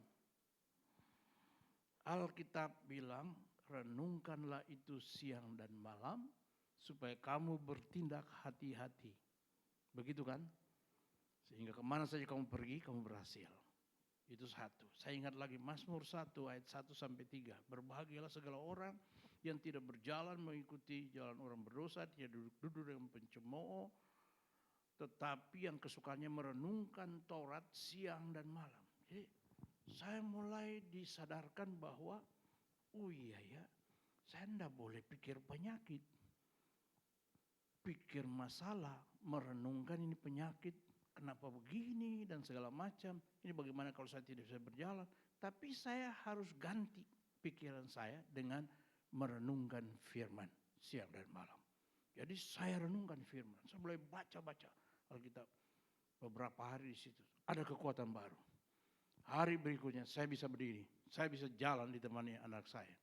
Alkitab bilang, renungkanlah itu siang dan malam, supaya kamu bertindak hati-hati. Begitu kan? Sehingga kemana saja kamu pergi, kamu berhasil. Itu satu. Saya ingat lagi Mazmur 1 ayat 1 sampai 3. Berbahagialah segala orang yang tidak berjalan mengikuti jalan orang berdosa, tidak duduk-duduk dengan pencemooh, tetapi yang kesukaannya merenungkan Taurat siang dan malam. Jadi saya mulai disadarkan bahwa oh iya ya, saya tidak boleh pikir penyakit. Pikir masalah, merenungkan ini penyakit, kenapa begini dan segala macam. Ini bagaimana kalau saya tidak bisa berjalan. Tapi saya harus ganti pikiran saya dengan merenungkan firman siang dan malam. Jadi saya renungkan firman. Saya mulai baca-baca Alkitab. Beberapa hari di situ. Ada kekuatan baru. Hari berikutnya saya bisa berdiri. Saya bisa jalan ditemani anak saya.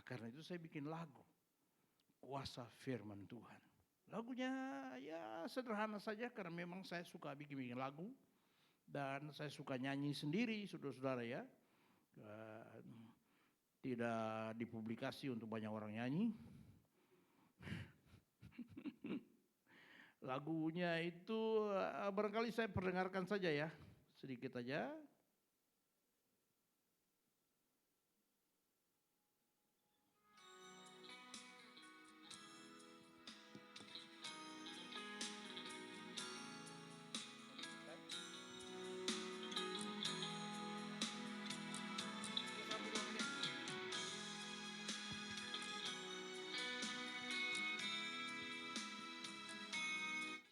Karena itu saya bikin lagu. Kuasa firman Tuhan. Lagunya ya sederhana saja karena memang saya suka bikin lagu. Dan saya suka nyanyi sendiri saudara-saudara ya. Tidak dipublikasi untuk banyak orang nyanyi. Lagunya itu barangkali saya perdengarkan saja ya. Sedikit aja.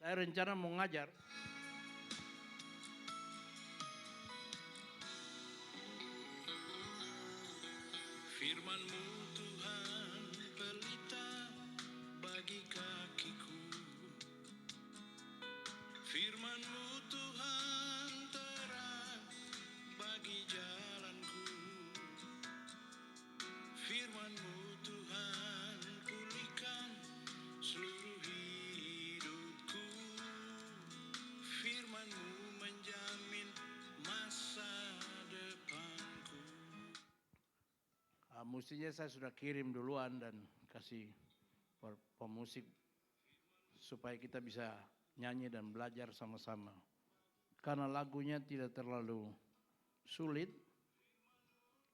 Saya rencana mau ngajar. Firman-Mu Tuhan pelita bagi kakiku. Firman-Mu Tuhan terang bagi jalanku. Firman-Mu Tuhan pulihkan seluruh hidupku. Firman-Mu menjamin masa depanku. Mestinya saya sudah kirim duluan dan kasih pemusik supaya kita bisa nyanyi dan belajar sama-sama. Karena lagunya tidak terlalu sulit,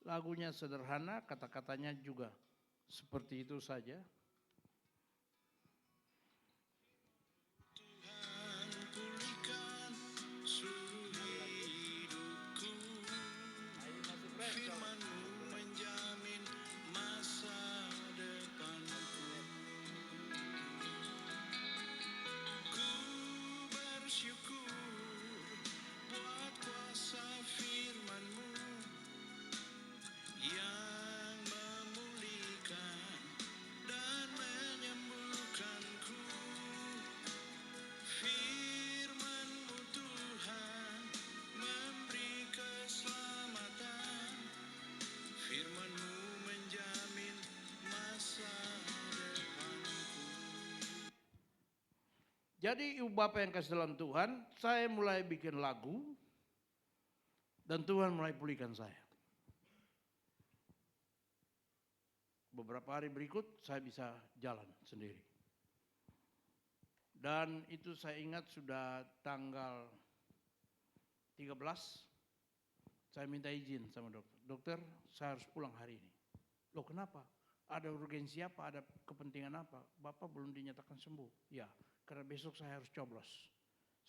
lagunya sederhana, kata-katanya juga seperti itu saja. Tuhan pulihkan seluruh hidupku. Firman-Mu menjamin masa depanku. Ku bersyukur buat kuasa firman-Mu yang memulihkan dan menyembuhkanku. Firman-Mu Tuhan memberi keselamatan. Firman-Mu menjamin masa depanku. Jadi ibu bapak yang kasih dalam Tuhan, saya mulai bikin lagu dan Tuhan mulai pulihkan saya. Beberapa hari berikut saya bisa jalan sendiri. Dan itu saya ingat sudah tanggal 13, saya minta izin sama dokter. Dokter, saya harus pulang hari ini. Loh kenapa? Ada urgensi apa? Ada kepentingan apa? Bapak belum dinyatakan sembuh. Ya, karena besok saya harus coblos.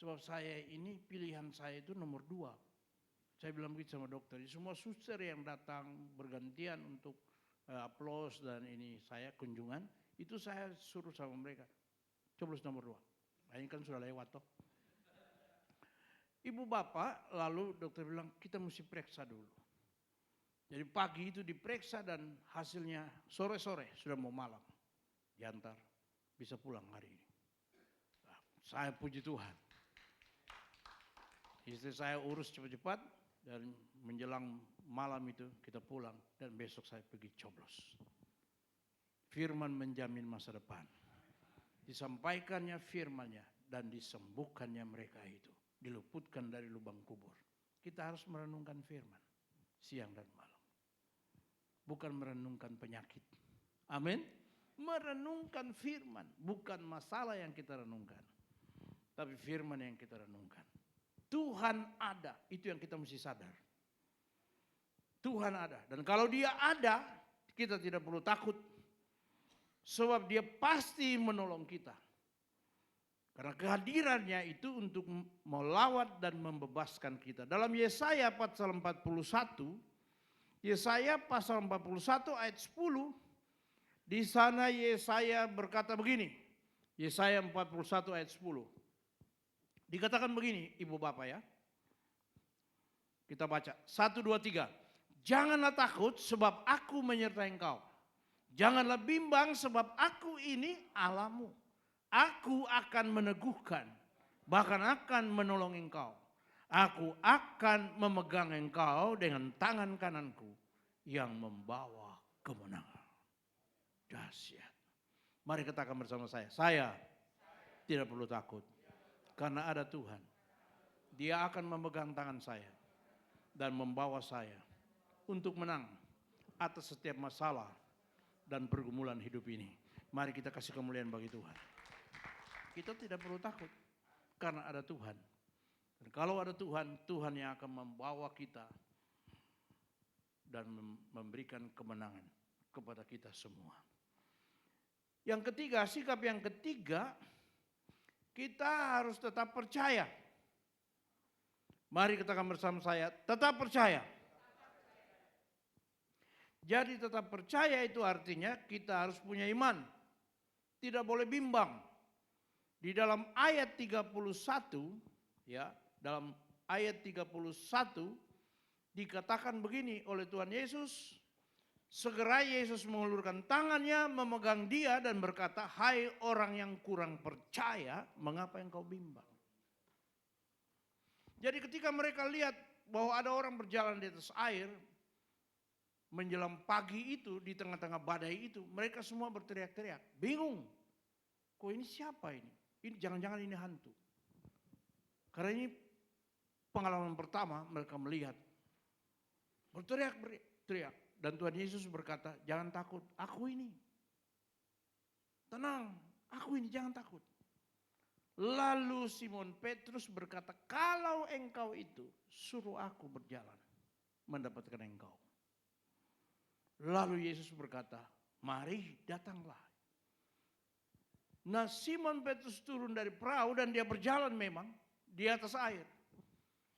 Sebab saya ini pilihan saya itu nomor 2. Saya bilang begitu sama dokter. Semua suster yang datang bergantian untuk aplaus dan ini saya kunjungan, itu saya suruh sama mereka. Coblos nomor 2. Nah, ini kan sudah lewat toh. Ibu bapak lalu dokter bilang kita mesti periksa dulu. Jadi pagi itu diperiksa dan hasilnya sore-sore sudah mau malam. Diantar, bisa pulang hari ini. Nah, saya puji Tuhan. Istri saya urus cepat-cepat dan menjelang malam itu kita pulang dan besok saya pergi coblos. Firman menjamin masa depan. Disampaikannya firmannya dan disembuhkannya mereka itu. Diluputkan dari lubang kubur. Kita harus merenungkan firman siang dan malam. Bukan merenungkan penyakit. Amin. Merenungkan firman. Bukan masalah yang kita renungkan. Tapi firman yang kita renungkan. Tuhan ada. Itu yang kita mesti sadar. Tuhan ada. Dan kalau dia ada, kita tidak perlu takut. Sebab dia pasti menolong kita. Karena kehadirannya itu untuk melawat dan membebaskan kita. Dalam Yesaya pasal 41, Yesaya pasal 41 ayat 10, di sana Yesaya berkata begini. Yesaya 41 ayat 10. Dikatakan begini, ibu bapak ya. Kita baca, 1, 2, 3. Janganlah takut sebab aku menyertai engkau. Janganlah bimbang sebab aku ini Allahmu. Aku akan meneguhkan, bahkan akan menolong engkau. Aku akan memegang engkau dengan tangan kananku yang membawa kemenangan. Dahsyat. Mari katakan bersama saya tidak perlu takut. Karena ada Tuhan. Dia akan memegang tangan saya dan membawa saya untuk menang atas setiap masalah dan pergumulan hidup ini. Mari kita kasih kemuliaan bagi Tuhan. Kita tidak perlu takut karena ada Tuhan. Dan kalau ada Tuhan, Tuhan yang akan membawa kita dan memberikan kemenangan kepada kita semua. Yang ketiga, sikap yang ketiga, kita harus tetap percaya. Mari katakan bersama saya, tetap percaya. Jadi tetap percaya itu artinya kita harus punya iman. Tidak boleh bimbang. Di dalam ayat 31, ya, dalam ayat 31 dikatakan begini oleh Tuhan Yesus, segera Yesus mengulurkan tangannya, memegang dia dan berkata, "Hai orang yang kurang percaya, mengapa engkau bimbang?" Jadi ketika mereka lihat bahwa ada orang berjalan di atas air, menjelang pagi itu, di tengah-tengah badai itu, mereka semua berteriak-teriak, bingung. Kok ini siapa ini? Ini jangan-jangan ini hantu. Karena ini pengalaman pertama mereka melihat. Berteriak-teriak. Dan Tuhan Yesus berkata, jangan takut, aku ini. Tenang, aku ini, jangan takut. Lalu Simon Petrus berkata, kalau engkau itu, suruh aku berjalan mendapatkan engkau. Lalu Yesus berkata, mari datanglah. Nah, Simon Petrus turun dari perahu dan dia berjalan memang di atas air.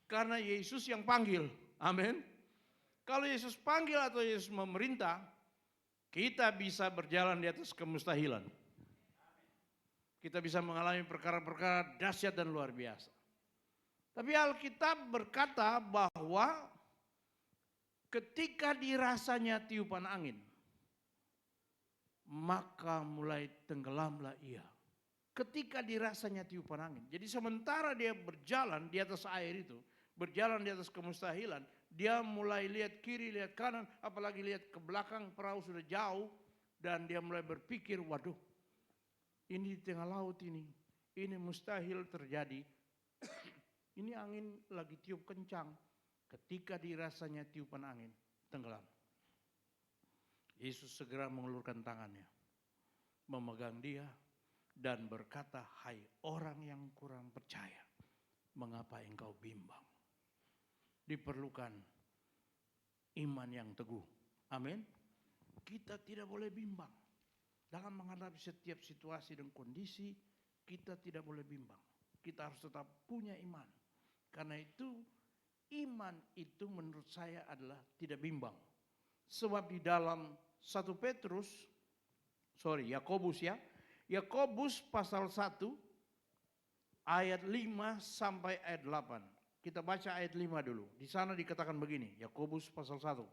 Karena Yesus yang panggil. Amin. Kalau Yesus panggil atau Yesus memerintah, kita bisa berjalan di atas kemustahilan. Kita bisa mengalami perkara-perkara dahsyat dan luar biasa. Tapi Alkitab berkata bahwa ketika dirasanya tiupan angin, maka mulai tenggelamlah ia. Ketika dirasanya tiupan angin. Jadi sementara dia berjalan di atas air itu, berjalan di atas kemustahilan, dia mulai lihat kiri, lihat kanan, apalagi lihat ke belakang, perahu sudah jauh, dan dia mulai berpikir, waduh, ini di tengah laut ini mustahil terjadi. Ini angin lagi tiup kencang. Ketika dirasanya tiupan angin, tenggelam. Yesus segera mengulurkan tangannya, memegang dia dan berkata, hai orang yang kurang percaya, mengapa engkau bimbang? Diperlukan iman yang teguh. Amin. Kita tidak boleh bimbang. Dalam menghadapi setiap situasi dan kondisi, kita tidak boleh bimbang. Kita harus tetap punya iman. Karena itu, iman itu menurut saya adalah tidak bimbang. Sebab di dalam Yakobus ya. Yakobus pasal 1 ayat 5 sampai ayat 8. Kita baca ayat 5 dulu. Di sana dikatakan begini, Yakobus pasal 1.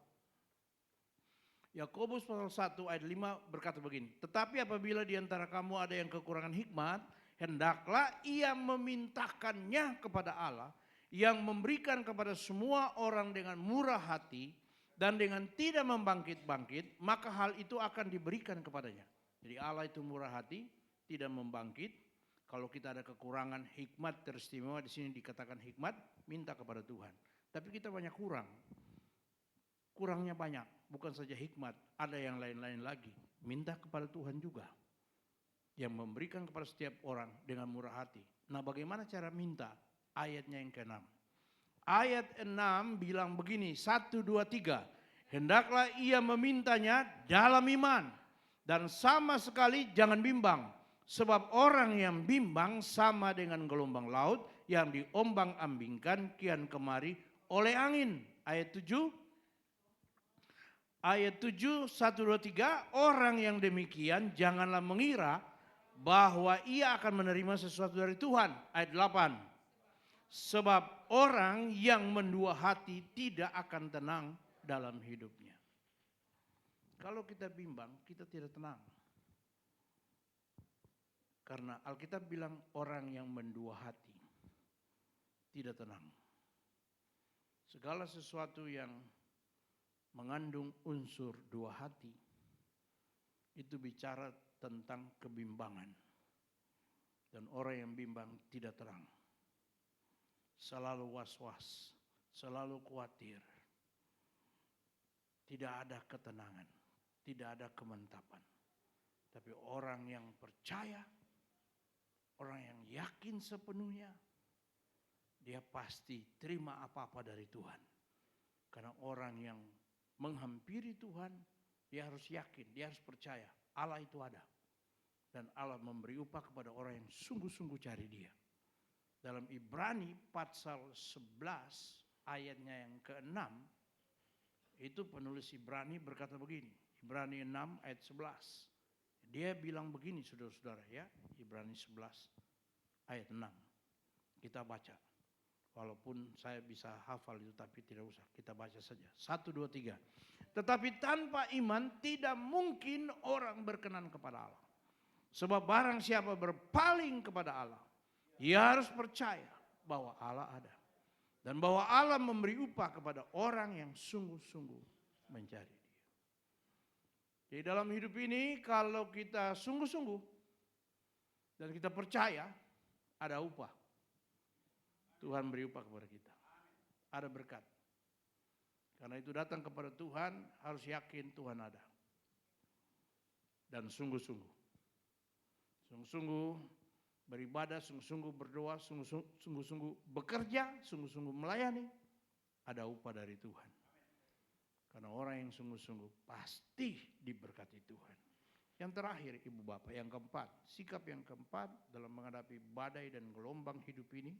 Yakobus pasal 1 ayat 5 berkata begini, tetapi apabila di antara kamu ada yang kekurangan hikmat, hendaklah ia memintakannya kepada Allah yang memberikan kepada semua orang dengan murah hati dan dengan tidak membangkit-bangkit, maka hal itu akan diberikan kepadanya. Jadi Allah itu murah hati, tidak membangkit. Kalau kita ada kekurangan hikmat teristimewa, di sini dikatakan hikmat, minta kepada Tuhan. Tapi kita banyak kurang. Kurangnya banyak, bukan saja hikmat, ada yang lain-lain lagi. Minta kepada Tuhan juga. Yang memberikan kepada setiap orang dengan murah hati. Nah, bagaimana cara minta? Ayatnya yang ke-6. Ayat 6 bilang begini, 1, 2, 3. Hendaklah ia memintanya dalam iman. Dan sama sekali jangan bimbang. Sebab orang yang bimbang sama dengan gelombang laut yang diombang-ambingkan kian kemari oleh angin. Ayat 7. Ayat 7, 1, 2, 3. Orang yang demikian janganlah mengira bahwa ia akan menerima sesuatu dari Tuhan. Ayat 8. Sebab orang yang mendua hati tidak akan tenang dalam hidupnya. Kalau kita bimbang, kita tidak tenang. Karena Alkitab bilang orang yang mendua hati tidak tenang. Segala sesuatu yang mengandung unsur dua hati itu bicara tentang kebimbangan. Dan orang yang bimbang tidak tenang. Selalu was-was, selalu khawatir. Tidak ada ketenangan, tidak ada kemantapan. Tapi orang yang percaya, orang yang yakin sepenuhnya, dia pasti terima apa-apa dari Tuhan. Karena orang yang menghampiri Tuhan, dia harus yakin, dia harus percaya Allah itu ada. Dan Allah memberi upah kepada orang yang sungguh-sungguh cari dia. Dalam Ibrani pasal 11 ayatnya yang ke-6, itu penulis Ibrani berkata begini. Ibrani 6 ayat 11. Dia bilang begini saudara-saudara ya. Ibrani 11 ayat 6. Kita baca. Walaupun saya bisa hafal itu tapi tidak usah. Kita baca saja. 1, 2, 3. Tetapi tanpa iman tidak mungkin orang berkenan kepada Allah. Sebab barang siapa berpaling kepada Allah, ia harus percaya bahwa Allah ada. Dan bahwa Allah memberi upah kepada orang yang sungguh-sungguh mencari Dia. Di dalam hidup ini kalau kita sungguh-sungguh dan kita percaya ada upah. Tuhan beri upah kepada kita. Ada berkat. Karena itu datang kepada Tuhan harus yakin Tuhan ada. Dan sungguh-sungguh. Sungguh-sungguh beribadah, sungguh-sungguh berdoa, sungguh-sungguh bekerja, sungguh-sungguh melayani. Ada upah dari Tuhan. Karena orang yang sungguh-sungguh pasti diberkati Tuhan. Yang terakhir Ibu Bapak, yang keempat. Sikap yang keempat dalam menghadapi badai dan gelombang hidup ini.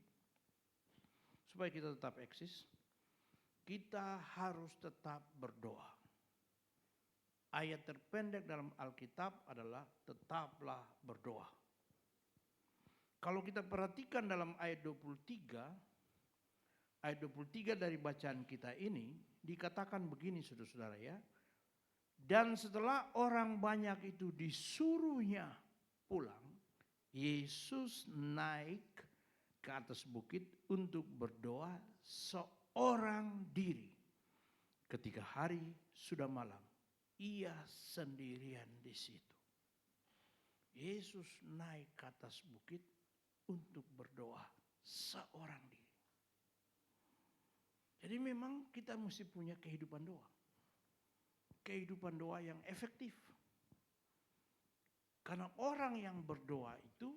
Supaya kita tetap eksis. Kita harus tetap berdoa. Ayat terpendek dalam Alkitab adalah tetaplah berdoa. Kalau kita perhatikan dalam ayat 23. Ayat 23 dari bacaan kita ini dikatakan begini saudara-saudara ya. Dan setelah orang banyak itu disuruhnya pulang, Yesus naik ke atas bukit untuk berdoa seorang diri. Ketika hari sudah malam, ia sendirian di situ. Yesus naik ke atas bukit untuk berdoa seorang diri. Jadi memang kita mesti punya kehidupan doa. Kehidupan doa yang efektif. Karena orang yang berdoa itu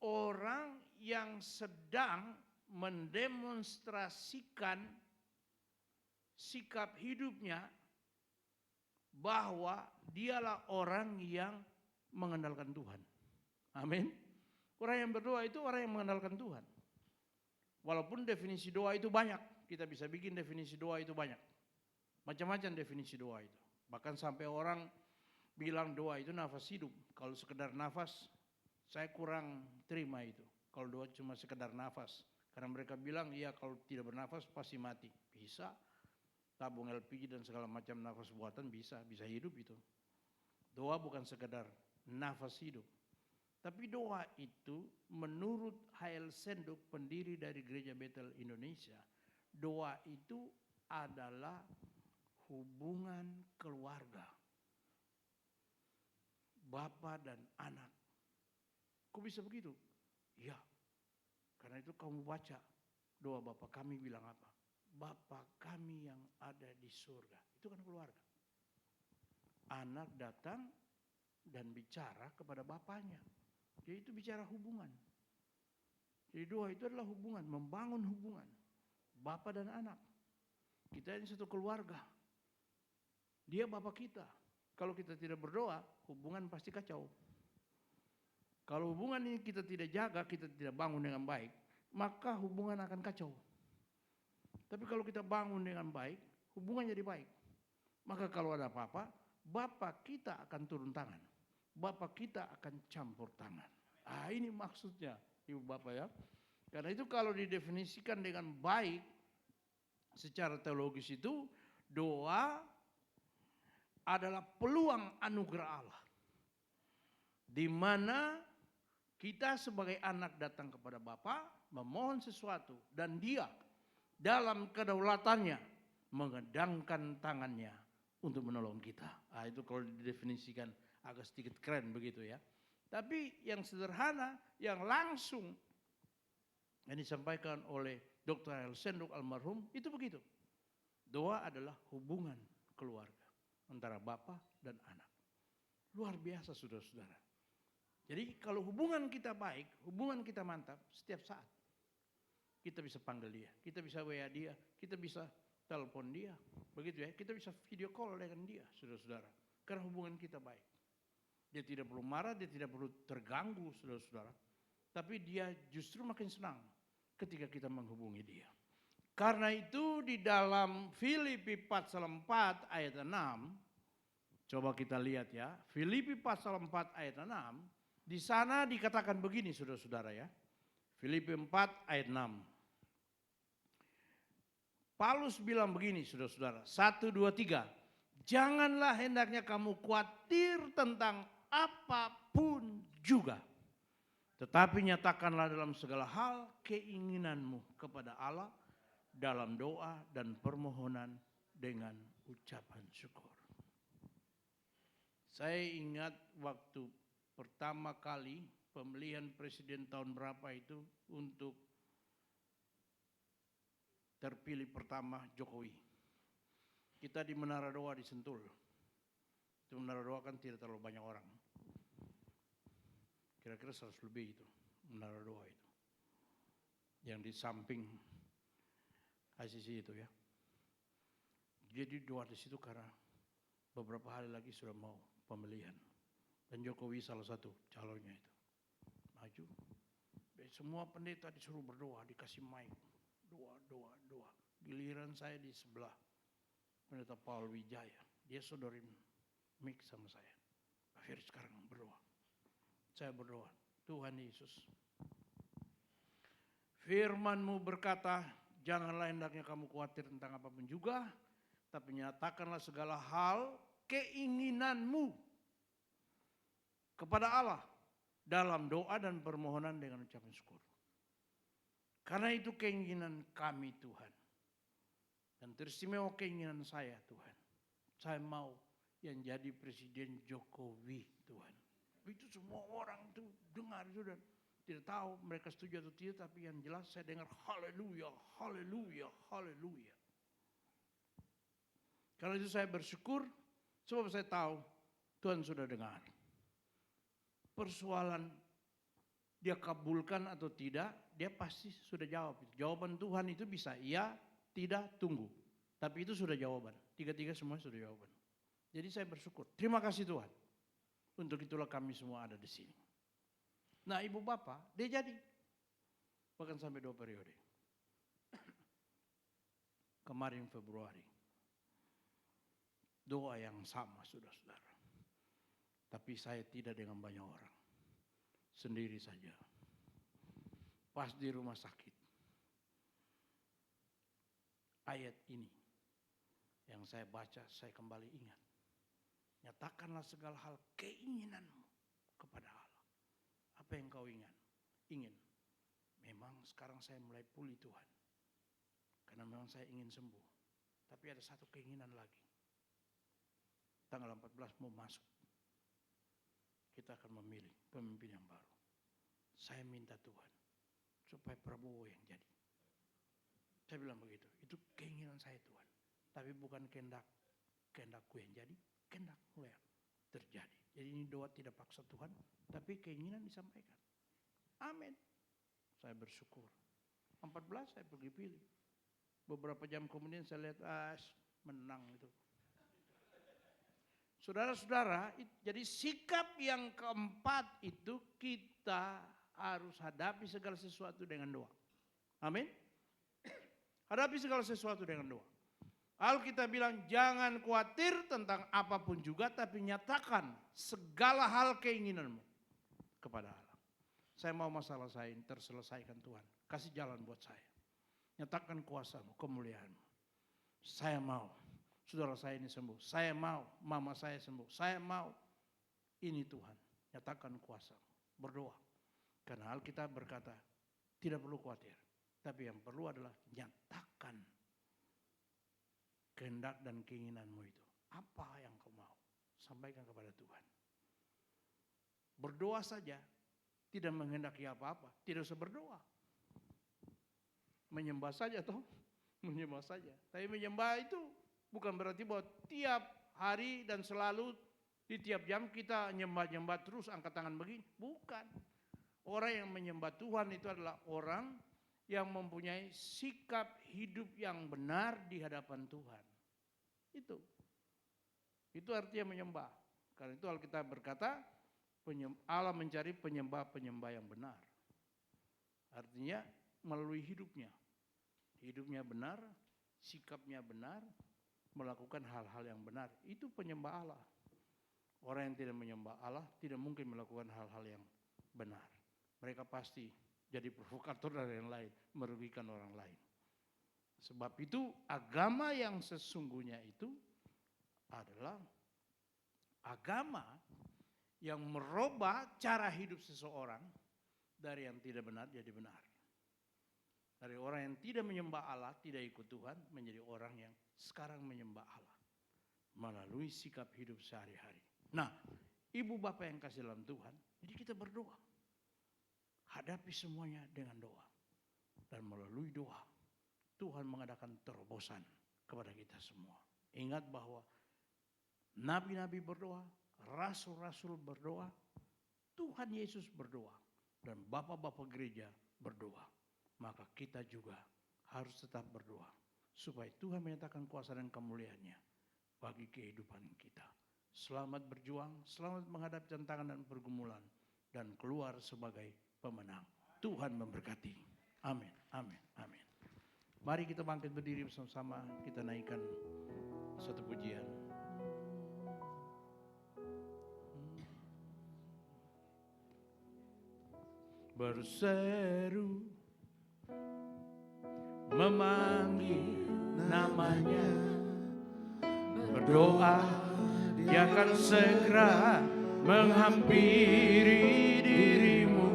orang yang sedang mendemonstrasikan sikap hidupnya bahwa dialah orang yang mengandalkan Tuhan. Amin. Orang yang berdoa itu orang yang mengandalkan Tuhan. Walaupun definisi doa itu banyak. Kita bisa bikin definisi doa itu banyak. Macam-macam definisi doa itu. Bahkan sampai orang bilang doa itu nafas hidup. Kalau sekedar nafas, saya kurang terima itu. Kalau doa cuma sekedar nafas. Karena mereka bilang, iya kalau tidak bernafas pasti mati. Bisa. Tabung LPG dan segala macam nafas buatan bisa hidup itu. Doa bukan sekedar nafas hidup. Tapi doa itu menurut H.L. Senduk, pendiri dari Gereja Bethel Indonesia, doa itu adalah hubungan keluarga. Bapa dan anak. Kok bisa begitu? Ya, karena itu kamu baca doa Bapa kami bilang apa? Bapa kami yang ada di surga. Itu kan keluarga. Anak datang dan bicara kepada bapaknya. Jadi itu bicara hubungan. Jadi doa itu adalah hubungan, membangun hubungan. Bapa dan anak. Kita ini satu keluarga. Dia bapak kita. Kalau kita tidak berdoa, hubungan pasti kacau. Kalau hubungan ini kita tidak jaga, kita tidak bangun dengan baik, maka hubungan akan kacau. Tapi kalau kita bangun dengan baik, hubungan jadi baik. Maka kalau ada apa-apa, bapak kita akan turun tangan. Bapak kita akan campur tangan. Ah, ini maksudnya, Ibu Bapak ya. Karena itu kalau didefinisikan dengan baik secara teologis itu, doa adalah peluang anugerah Allah. Di mana kita sebagai anak datang kepada Bapa, memohon sesuatu dan Dia dalam kedaulatannya mengedangkan tangannya untuk menolong kita. Ah, itu kalau didefinisikan agak sedikit keren begitu ya. Tapi yang sederhana, yang langsung yang disampaikan oleh Dr. H.L. Senduk almarhum itu begitu. Doa adalah hubungan keluarga antara bapa dan anak. Luar biasa saudara-saudara. Jadi kalau hubungan kita baik, hubungan kita mantap setiap saat. Kita bisa panggil dia, kita bisa WA dia, kita bisa telepon dia. Begitu ya, kita bisa video call dengan dia saudara-saudara. Karena hubungan kita baik. Dia tidak perlu marah, dia tidak perlu terganggu saudara-saudara. Tapi dia justru makin senang ketika kita menghubungi dia. Karena itu di dalam Filipi pasal 4 ayat 6, coba kita lihat ya. Filipi pasal 4 ayat 6, Di sana dikatakan begini saudara-saudara ya. Filipi 4 ayat 6. Paulus bilang begini saudara-saudara. 1, 2, 3. Janganlah hendaknya kamu khawatir tentang apapun juga. Tetapi nyatakanlah dalam segala hal keinginanmu kepada Allah dalam doa dan permohonan dengan ucapan syukur. Saya ingat waktu pertama kali pemilihan presiden tahun berapa itu untuk terpilih pertama Jokowi. Kita di Menara Doa di Sentul. Itu Menara Doa kan tidak terlalu banyak orang. Kira-kira 100 lebih itu Menara Doa itu. Yang di samping ICC itu ya. Jadi doa di situ karena beberapa hari lagi sudah mau pemilihan. Dan Jokowi salah satu calonnya itu. Maju. Dan semua pendeta disuruh berdoa, dikasih mic. Doa, doa, doa. Giliran saya di sebelah Pendeta Paul Wijaya. Dia sodorin mic sama saya. Pak Ferry sekarang berdoa. Saya berdoa. Tuhan Yesus. Firman-Mu berkata, janganlah hendaknya kamu khawatir tentang apapun juga. Tapi nyatakanlah segala hal keinginanmu kepada Allah dalam doa dan permohonan dengan ucapan syukur. Karena itu keinginan kami Tuhan. Dan teristimewa keinginan saya Tuhan. Saya mau yang jadi Presiden Jokowi Tuhan. Itu semua orang itu dengar itu dan tidak tahu mereka setuju atau tidak. Tapi yang jelas saya dengar haleluya, haleluya, haleluya. Karena itu saya bersyukur sebab saya tahu Tuhan sudah dengar. Persoalan dia kabulkan atau tidak, dia pasti sudah jawab. Jawaban Tuhan itu bisa iya, tidak, tunggu. Tapi itu sudah jawaban. Tiga-tiga semua sudah jawaban. Jadi saya bersyukur. Terima kasih Tuhan. Untuk itulah kami semua ada di sini. Nah ibu bapak, dia jadi. Bahkan sampai 2 periode. Kemarin Februari. Doa yang sama saudara-saudara. Tapi saya tidak dengan banyak orang. Sendiri saja. Pas di rumah sakit. Ayat ini yang saya baca, saya kembali ingat. Nyatakanlah segala hal keinginanmu kepada Allah. Apa yang kau ingin? Memang sekarang saya mulai pulih Tuhan. Karena memang saya ingin sembuh. Tapi ada satu keinginan lagi. Tanggal 14 mau masuk. Kita akan memilih pemimpin yang baru. Saya minta Tuhan supaya Prabowo yang jadi. Saya bilang begitu. Itu keinginan saya Tuhan. Tapi bukan kehendakku yang jadi, kehendakmu yang terjadi. Jadi ini doa tidak paksa Tuhan, tapi keinginan disampaikan. Amin. Saya bersyukur. 14 saya pergi pilih. Beberapa jam kemudian saya lihat menang itu. Saudara-saudara, jadi sikap yang keempat itu kita harus hadapi segala sesuatu dengan doa. Amin. Hadapi segala sesuatu dengan doa. Alkitab bilang jangan khawatir tentang apapun juga, tapi nyatakan segala hal keinginanmu kepada Allah. Saya mau masalah saya ini terselesaikan Tuhan. Kasih jalan buat saya. Nyatakan kuasamu, kemuliaanmu. Saya mau saudara saya ini sembuh. Saya mau mama saya sembuh. Saya mau ini Tuhan. Nyatakan kuasamu. Berdoa. Karena Alkitab berkata tidak perlu khawatir. Tapi yang perlu adalah nyatakan kehendak dan keinginanmu itu. Apa yang kau mau? Sampaikan kepada Tuhan. Berdoa saja. Tidak menghendaki apa-apa. Tidak usah berdoa. Menyembah saja toh. Menyembah saja. Tapi menyembah itu bukan berarti bahwa tiap hari dan selalu di tiap jam kita nyembah-nyembah terus angkat tangan begini. Bukan. Orang yang menyembah Tuhan itu adalah orang yang mempunyai sikap hidup yang benar di hadapan Tuhan. Itu artinya menyembah. Karena itu Alkitab berkata Allah mencari penyembah-penyembah yang benar. Artinya melalui hidupnya. Hidupnya benar, sikapnya benar, melakukan hal-hal yang benar. Itu penyembah Allah. Orang yang tidak menyembah Allah tidak mungkin melakukan hal-hal yang benar. Mereka pasti jadi provokator dan yang lain, merugikan orang lain. Sebab itu agama yang sesungguhnya itu adalah agama yang merubah cara hidup seseorang dari yang tidak benar jadi benar. Dari orang yang tidak menyembah Allah, tidak ikut Tuhan, menjadi orang yang sekarang menyembah Allah. Melalui sikap hidup sehari-hari. Nah, ibu bapak yang kasih dalam Tuhan, jadi kita berdoa. Hadapi semuanya dengan doa. Dan melalui doa, Tuhan mengadakan terobosan kepada kita semua. Ingat bahwa nabi-nabi berdoa, rasul-rasul berdoa, Tuhan Yesus berdoa, dan bapak-bapak gereja berdoa. Maka kita juga harus tetap berdoa supaya Tuhan menyatakan kuasa dan kemuliaannya bagi kehidupan kita. Selamat berjuang, selamat menghadapi tantangan dan pergumulan, dan keluar sebagai pemenang. Tuhan memberkati. Amin, amin, amin. Mari kita bangkit berdiri bersama-sama, kita naikkan satu pujian. Berseru, memanggil namanya, berdoa, Dia akan segera menghampiri dirimu.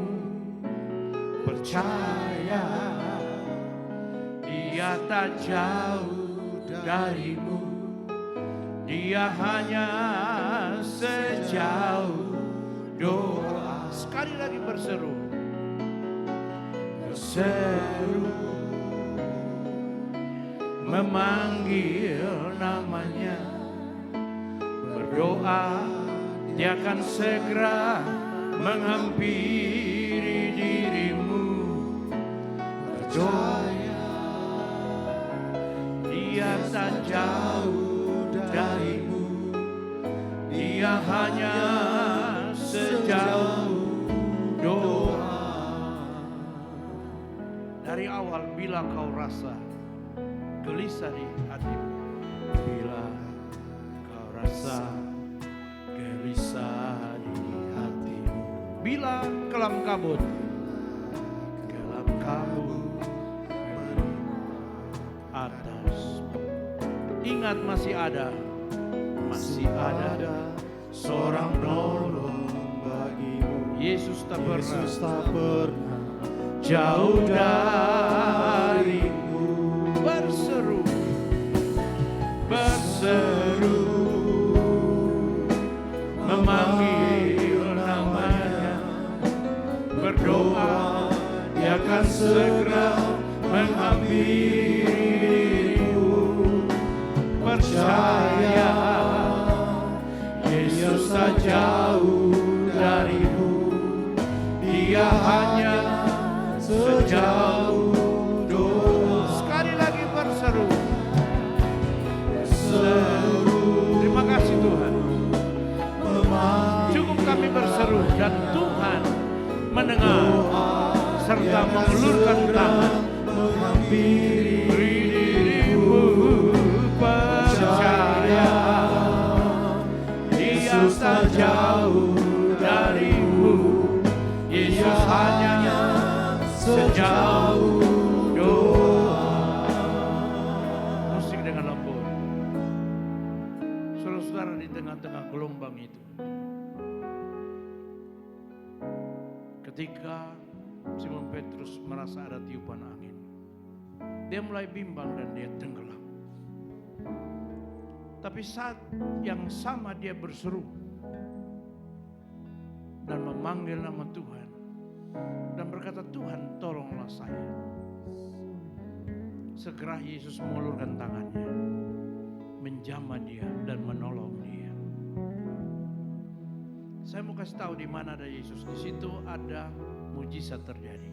Percaya, Dia tak jauh darimu. Dia hanya sejauh doa. Sekali lagi berseru. Berseru, memanggil namanya, berdoa, Dia akan segera menghampiri dirimu. Percaya, Dia tak jauh darimu. Dia hanya sejauh doa. Dari awal bila kau rasa gelisah di hatimu, bila kau rasa gelisah di hatimu, bila kelam kabut atas, ingat masih ada seorang penolong bagimu. Yesus tak pernah jauh darimu. Berseru, memanggil namanya, berdoa, Dia akan segera menghampirimu. Percaya, Yesus tak jauh darimu. Dia hanya sejauh doa. Sekali lagi berseru. Terima kasih Tuhan. Cukup kami berseru dan Tuhan mendengar serta mengulurkan tangan menghampiri dirimu. Percaya, Dia tak jauh darimu. Yesus hanya sejauh doa. Musik dengan lembut. Saudara-saudara, di tengah-tengah gelombang itu, ketika Simon Petrus merasa ada tiupan angin, dia mulai bimbang dan dia tenggelam. Tapi saat yang sama dia berseru dan memanggil nama Tuhan dan berkata, Tuhan tolonglah saya. Segera Yesus mengulurkan tangannya, menjamah dia dan menolong dia. Saya mau kasih tahu di mana ada Yesus, di situ ada mujizat terjadi.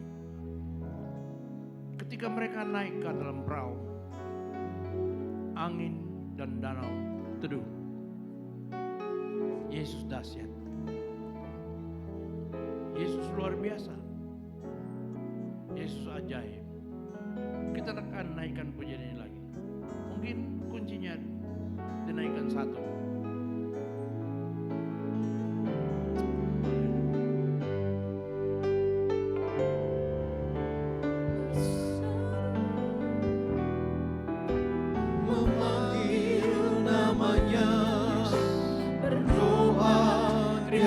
Ketika mereka naik ke dalam perahu, angin dan danau teduh. Yesus dahsyat. Yesus luar biasa. Yesus ajaib. Kita akan naikkan pujian ini lagi. Mungkin kuncinya dinaikkan satu.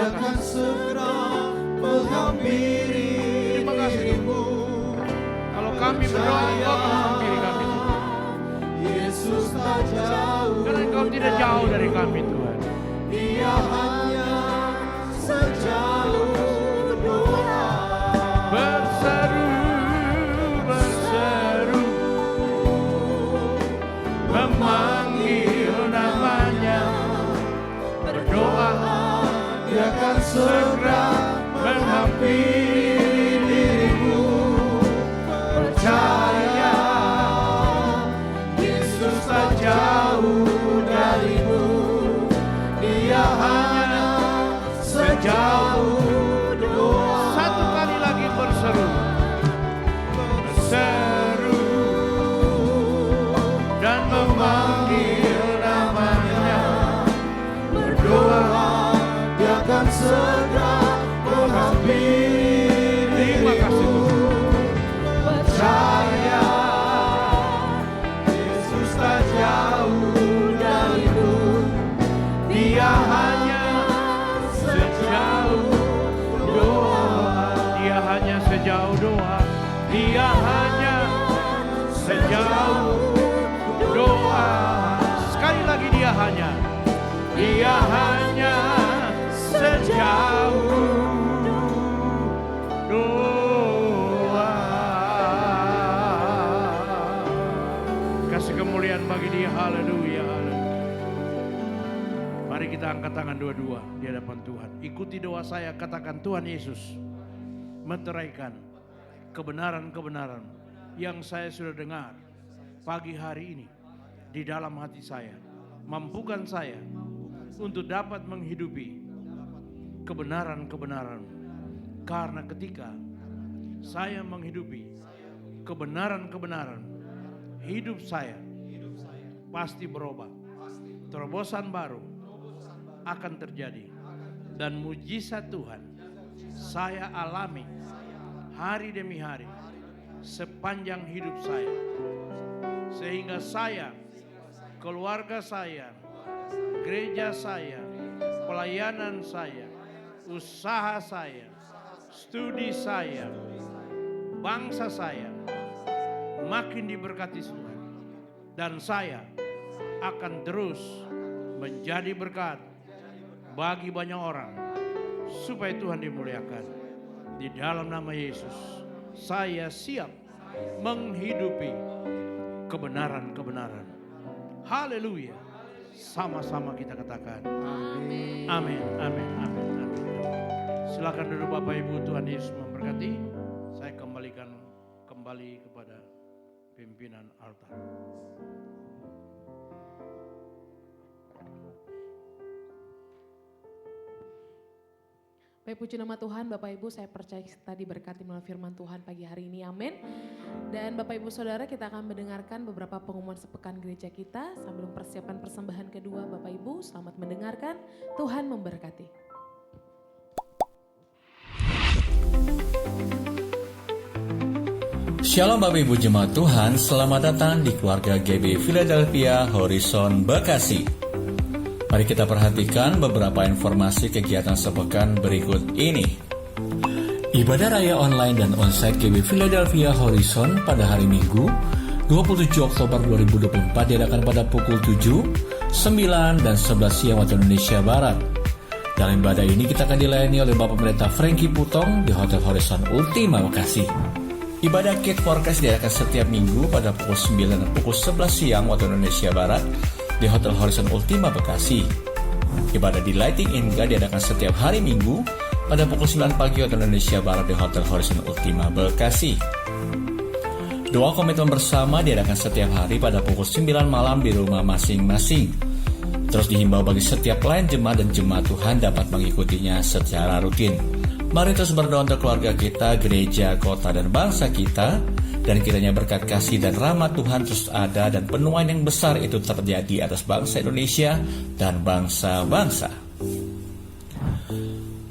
Terima akan kasih. segera menghampiri Terima kasih, dirimu. Kalau kami berdoa, Engkau akan menghampiri kami, Tuhan. Yesus tak jauh, Karena Engkau tidak jauh dari kami, Tuhan. Dia hanya sejauh doa. Berseru, berseru, memanggil namanya, berdoa, Dia akan segera menghampiri dirimu. Percaya, Yesus tak jauh darimu. Dia hanya sejauh doa. satu kali lagi berseru, berseru, dan memanggil namanya, berdoa. Dia akan segera menghampiri Terima kasih, dirimu. Percaya, Yesus tak jauh darimu. Dia hanya sejauh doa. Dia hanya sejauh doa. Dia hanya sejauh doa. Sekali lagi dia hanya sejauh doa. Kasih kemuliaan bagi dia. Haleluya, haleluya. Mari kita angkat tangan dua-dua di hadapan Tuhan. Ikuti doa saya, katakan, Tuhan Yesus, meteraikan kebenaran-kebenaran yang saya sudah dengar pagi hari ini di dalam hati saya. Mampukan saya untuk dapat menghidupi kebenaran-kebenaran. Karena ketika saya menghidupi kebenaran-kebenaran, hidup saya pasti berubah. Terobosan baru akan terjadi. Dan mujizat Tuhan saya alami hari demi hari sepanjang hidup saya. Sehingga saya, keluarga saya, gereja saya, pelayanan saya, usaha saya, studi saya, bangsa saya makin diberkati Tuhan. Dan saya akan terus menjadi berkat bagi banyak orang supaya Tuhan dimuliakan. Di dalam nama Yesus saya siap menghidupi kebenaran-kebenaran. Haleluya. Sama-sama kita katakan amin. Amin, amin, amin, amin. Silakan duduk Bapak Ibu, Tuhan Yesus memberkati. Saya kembalikan kembali kepada pimpinan altar. Baik, puji nama Tuhan, Bapak Ibu, saya percaya kita diberkati melalui firman Tuhan pagi hari ini, amin. Dan Bapak Ibu Saudara, kita akan mendengarkan beberapa pengumuman sepekan gereja kita sambil mempersiapkan persembahan kedua. Bapak Ibu, selamat mendengarkan, Tuhan memberkati. Shalom Bapak Ibu Jemaat Tuhan, selamat datang di keluarga GB Philadelphia Horizon Bekasi. Mari kita perhatikan beberapa informasi kegiatan sepekan berikut ini. Ibadah Raya Online dan Onsite GB Philadelphia Horizon pada hari Minggu 27 Oktober 2024 diadakan pada pukul 7, 9, dan 11 siang waktu Indonesia Barat. Dalam ibadah ini kita akan dilayani oleh Bapak Pendeta Frankie Putong di Hotel Horizon Ultima Bekasi. Ibadah Kid Forecast diadakan setiap minggu pada pukul 9 dan pukul 11 siang waktu Indonesia Barat di Hotel Horizon Ultima Bekasi. Ibadah di Lighting in God diadakan setiap hari Minggu pada pukul 9 pagi waktu Indonesia Barat di Hotel Horizon Ultima Bekasi. Doa komitmen bersama diadakan setiap hari pada pukul 9 malam di rumah masing-masing. Terus dihimbau bagi setiap pelayan jemaat dan jemaat Tuhan dapat mengikutinya secara rutin. Mari terus berdoa untuk keluarga kita, gereja, kota, dan bangsa kita. Dan kiranya berkat kasih dan rahmat Tuhan terus ada dan penuaian yang besar itu terjadi atas bangsa Indonesia dan bangsa-bangsa.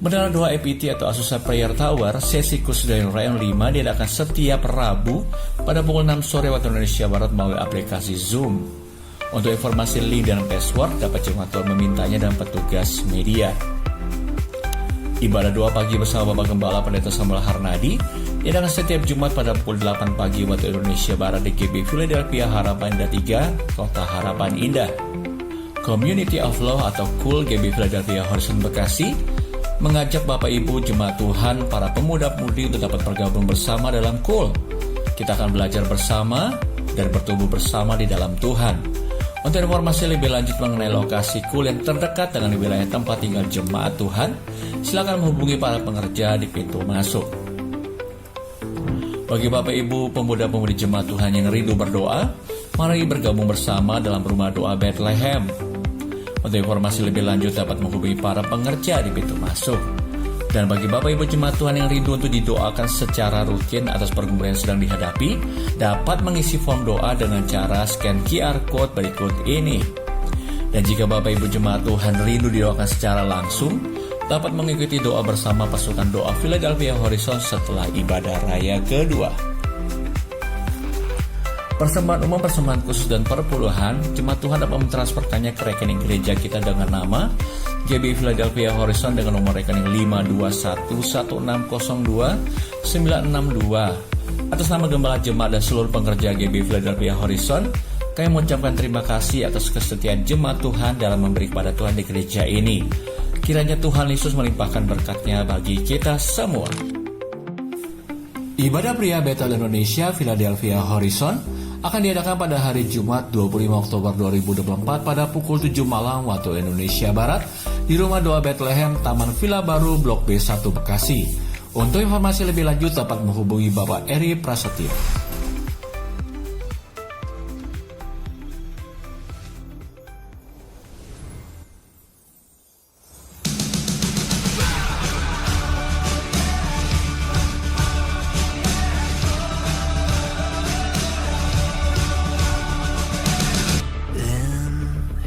Menara doa EPT atau Azusa Prayer Tower, sesi khusus dari Rayon 5 diadakan setiap Rabu pada pukul 6 sore waktu Indonesia Barat melalui aplikasi Zoom. Untuk informasi link dan password dapat jemaat Tuhan memintanya dan petugas media. Ibadah doa pagi bersama Bapak Gembala Pendeta Samuel Harnadi diadakan setiap Jumat pada pukul 8 pagi waktu Indonesia Barat di GB Philadelphia Harapan Indah 3, Kota Harapan Indah. Community of Law atau KUL GB Philadelphia Horizon Bekasi mengajak Bapak Ibu Jemaat Tuhan, para pemuda-pemudi untuk dapat bergabung bersama dalam KUL. Kita akan belajar bersama dan bertumbuh bersama di dalam Tuhan. Untuk informasi lebih lanjut mengenai lokasi KUL yang terdekat dengan wilayah tempat tinggal Jemaat Tuhan, silakan menghubungi para pengerja di pintu masuk. Bagi Bapak Ibu pemuda-pemudi Jemaat Tuhan yang rindu berdoa, mari bergabung bersama dalam Rumah Doa Bethlehem. Untuk informasi lebih lanjut dapat menghubungi para pengerja di pintu masuk. Dan bagi Bapak Ibu Jemaat Tuhan yang rindu untuk didoakan secara rutin atas pergumulan yang sedang dihadapi, dapat mengisi form doa dengan cara scan QR Code berikut ini. Dan jika Bapak Ibu Jemaat Tuhan rindu didoakan secara langsung, dapat mengikuti doa bersama pasukan doa Philadelphia Horizon setelah ibadah raya kedua. Persembahan umum, persembahan khusus, dan perpuluhan, Jemaat Tuhan dapat mentransferkannya ke rekening gereja kita dengan nama GB Philadelphia Horizon dengan nomor rekening 5211602962. Atas nama Gembala Jemaat dan seluruh pengerja GB Philadelphia Horizon, kami mengucapkan terima kasih atas kesetiaan Jemaat Tuhan dalam memberi kepada Tuhan di gereja ini. Kiranya Tuhan Yesus melimpahkan berkat-Nya bagi kita semua. Ibadah pria Bethel Indonesia Philadelphia Horizon akan diadakan pada hari Jumat 25 Oktober 2024 pada pukul 7 malam waktu Indonesia Barat di Rumah Doa Bethlehem, Taman Villa Baru, Blok B1 Bekasi. Untuk informasi lebih lanjut dapat menghubungi Bapak Eri Prasetyo.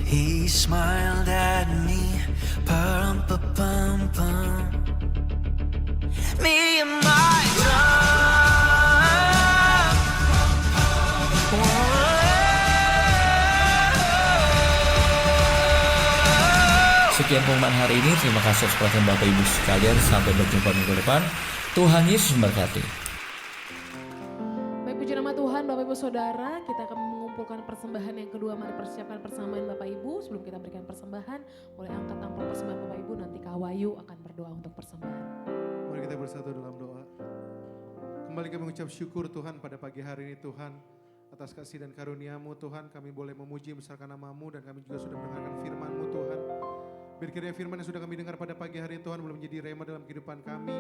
He smiled at me, pum pum pum pum. Me and my Sekian pengumuman hari ini. Terima kasih atas perhatian Bapak Ibu sekalian. Sampai berjumpa minggu depan. Tuhan Yesus memberkati. Baik, puji nama Tuhan, Bapak Ibu Saudara, kita akan mengumpulkan persembahan yang kedua. Mari persiapkan persembahan Bapak Ibu. Sebelum kita berikan persembahan, boleh angkat amplop persembahan Bapak Ibu. Nanti Kak Wayu akan berdoa untuk persembahan. Mari kita bersatu dalam doa. Kembali kami mengucap syukur Tuhan pada pagi hari ini Tuhan. Atas kasih dan karunia-Mu Tuhan, kami boleh memuji membesarkan nama-Mu dan kami juga sudah mendengarkan firman-Mu Tuhan. Biar kiranya firman yang sudah kami dengar pada pagi hari ini Tuhan boleh menjadi rema dalam kehidupan kami.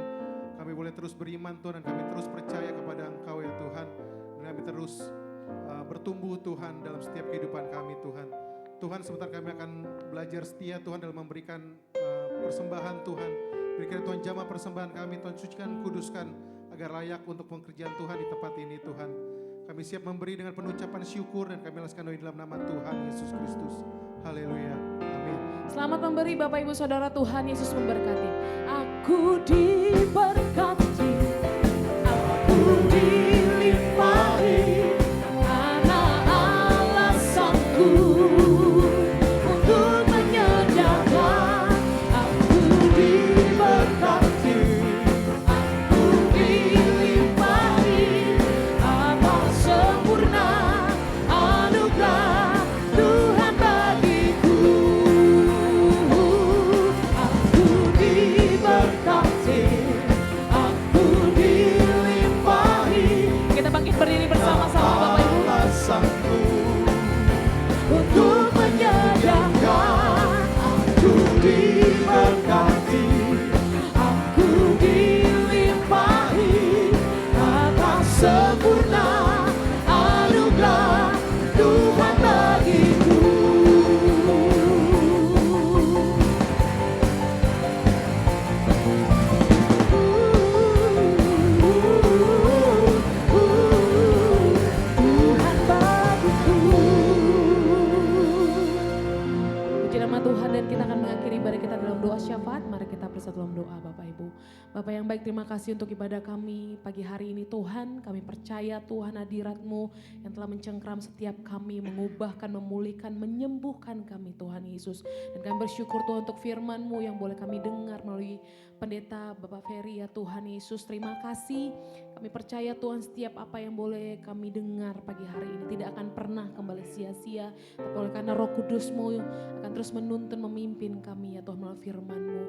Kami boleh terus beriman Tuhan dan kami terus percaya kepada Engkau ya Tuhan. Dan kami terus bertumbuh Tuhan dalam setiap kehidupan kami Tuhan. Tuhan sebentar kami akan belajar setia Tuhan dalam memberikan persembahan Tuhan. Berikan Tuhan jamah persembahan kami Tuhan, sucikan, kuduskan agar layak untuk pekerjaan Tuhan di tempat ini Tuhan. Kami siap memberi dengan penuh ucapan syukur dan kami alaskan doa dalam nama Tuhan Yesus Kristus. Haleluya. Amin. Selamat memberi Bapak Ibu Saudara, Tuhan Yesus memberkati. Aku diberkati, aku dilimpahi, anak alasanku untuk menyediakan. Aku diberkati, aku dilimpahi, amal sempurna anugerah Tuhan bagiku. Aku diberkati, aku dilimpahi. Kita bangkit berdiri bersama-sama Bapak Ibu. Alasanku Untuk menyediakan, aku diberkati, aku dilimpahi, atas sempurna anugerah Tuhan bagiku. Tuhan bagiku. Puji nama Tuhan, dan kita akan mengakhiri ibadah kita dalam doa syafaat. Mari kita bersama. Bapak yang baik, terima kasih untuk ibadah kami pagi hari ini Tuhan. Kami percaya Tuhan hadirat-Mu yang telah mencengkram setiap kami, mengubahkan, memulihkan, menyembuhkan kami Tuhan Yesus. Dan kami bersyukur Tuhan untuk firman-Mu yang boleh kami dengar melalui Pendeta Bapak Ferry ya Tuhan Yesus. Terima kasih, kami percaya Tuhan setiap apa yang boleh kami dengar pagi hari ini tidak akan pernah kembali sia-sia. Tapi oleh karena Roh Kudus-Mu akan terus menuntun, memimpin kami ya Tuhan melalui firman-Mu.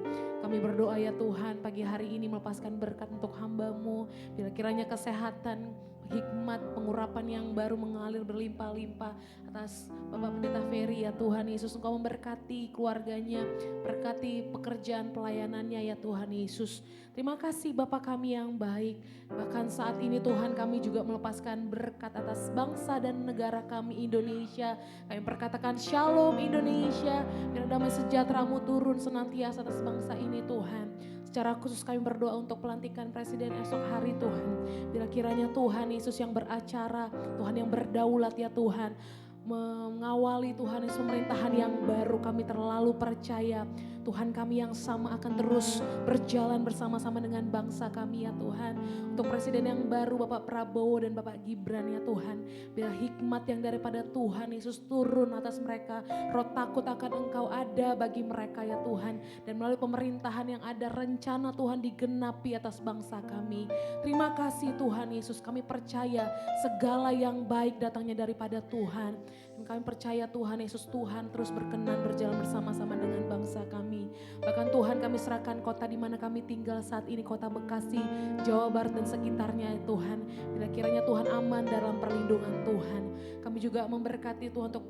Kami berdoa ya Tuhan pagi hari ini melepaskan berkat untuk hamba-Mu. Bila kiranya kesehatan, hikmat, pengurapan yang baru mengalir berlimpah-limpah atas Bapak Pendeta Ferry ya Tuhan Yesus. Engkau memberkati keluarganya, berkati pekerjaan pelayanannya ya Tuhan Yesus. Terima kasih Bapak kami yang baik. Bahkan saat ini Tuhan kami juga melepaskan berkat atas bangsa dan negara kami Indonesia. Kami perkatakan Shalom Indonesia, biar damai sejahtera-Mu turun senantiasa atas bangsa ini Tuhan. Secara khusus kami berdoa untuk pelantikan presiden esok hari Tuhan. Bila kiranya Tuhan Yesus yang beracara, Tuhan yang berdaulat ya Tuhan, mengawali Tuhan Yesus pemerintahan yang baru, kami terlalu percaya Tuhan kami yang sama akan terus berjalan bersama-sama dengan bangsa kami ya Tuhan. Untuk presiden yang baru Bapak Prabowo dan Bapak Gibran ya Tuhan, bila hikmat yang daripada Tuhan Yesus turun atas mereka, roh takut akan Engkau ada bagi mereka ya Tuhan. Dan melalui pemerintahan yang ada rencana Tuhan digenapi atas bangsa kami. Terima kasih Tuhan Yesus, kami percaya segala yang baik datangnya daripada Tuhan. Dan kami percaya Tuhan Yesus, Tuhan terus berkenan berjalan bersama-sama dengan bangsa kami. Bahkan Tuhan kami serahkan kota di mana kami tinggal saat ini, kota Bekasi, Jawa Barat dan sekitarnya ya Tuhan. Bila kiranya Tuhan aman dalam perlindungan Tuhan. Kami juga memberkati Tuhan untuk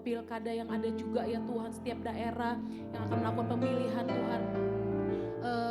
pilkada yang ada juga ya Tuhan, setiap daerah yang akan melakukan pemilihan Tuhan.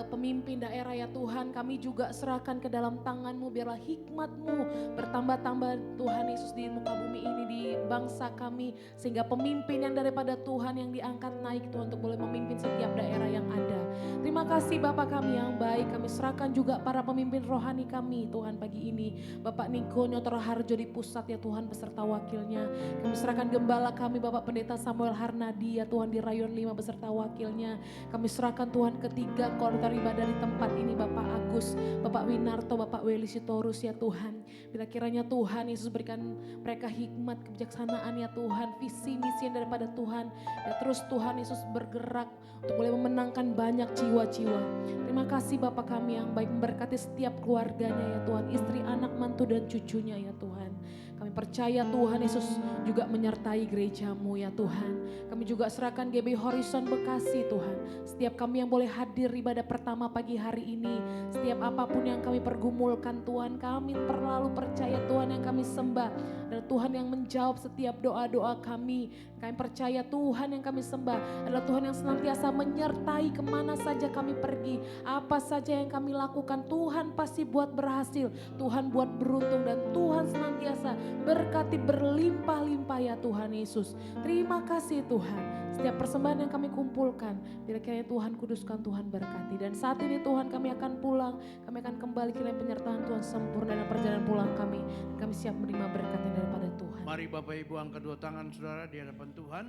Pemimpin daerah ya Tuhan, kami juga serahkan ke dalam tangan-Mu, biarlah hikmat-Mu bertambah-tambah Tuhan Yesus di muka bumi ini, di bangsa kami, sehingga pemimpin yang daripada Tuhan yang diangkat naik Tuhan untuk boleh memimpin setiap daerah yang ada. Terima kasih Bapak kami yang baik, kami serahkan juga para pemimpin rohani kami Tuhan pagi ini, Bapak Niko Nyotor Harjo di pusat ya Tuhan beserta wakilnya. Kami serahkan gembala kami Bapak Pendeta Samuel Harnadi ya Tuhan di Rayon 5 beserta wakilnya. Kami serahkan Tuhan ketiga koordinator ibadah di tempat ini, Bapak Agus, Bapak Winarto, Bapak Weli Sitorus ya Tuhan. Bila kiranya Tuhan Yesus berikan mereka hikmat, kebijaksanaan ya Tuhan, visi misi yang daripada Tuhan. Dan terus Tuhan Yesus bergerak untuk boleh memenangkan banyak jiwa-jiwa. Terima kasih Bapak kami yang baik, memberkati setiap keluarganya ya Tuhan, istri, anak, mantu dan cucunya ya Tuhan. Kami percaya Tuhan Yesus juga menyertai gereja-Mu ya Tuhan. Kami juga serahkan GB Horizon Bekasi Tuhan. Setiap kami yang boleh hadir ibadah pertama pagi hari ini, setiap apapun yang kami pergumulkan Tuhan, kami terlalu percaya Tuhan yang kami sembah. Dan Tuhan yang menjawab setiap doa-doa kami. Kami percaya Tuhan yang kami sembah adalah Tuhan yang senantiasa menyertai kemana saja kami pergi. Apa saja yang kami lakukan Tuhan pasti buat berhasil. Tuhan buat beruntung dan Tuhan senantiasa berkati berlimpah-limpah ya Tuhan Yesus. Terima kasih Tuhan. Setiap persembahan yang kami kumpulkan, bila kiranya Tuhan kuduskan, Tuhan berkati. Dan saat ini Tuhan kami akan pulang, kami akan kembali kiranya penyertaan Tuhan sempurna dalam perjalanan pulang kami. Kami siap menerima berkat yang daripada Tuhan. Mari Bapak Ibu angkat dua tangan saudara di hadapan Tuhan.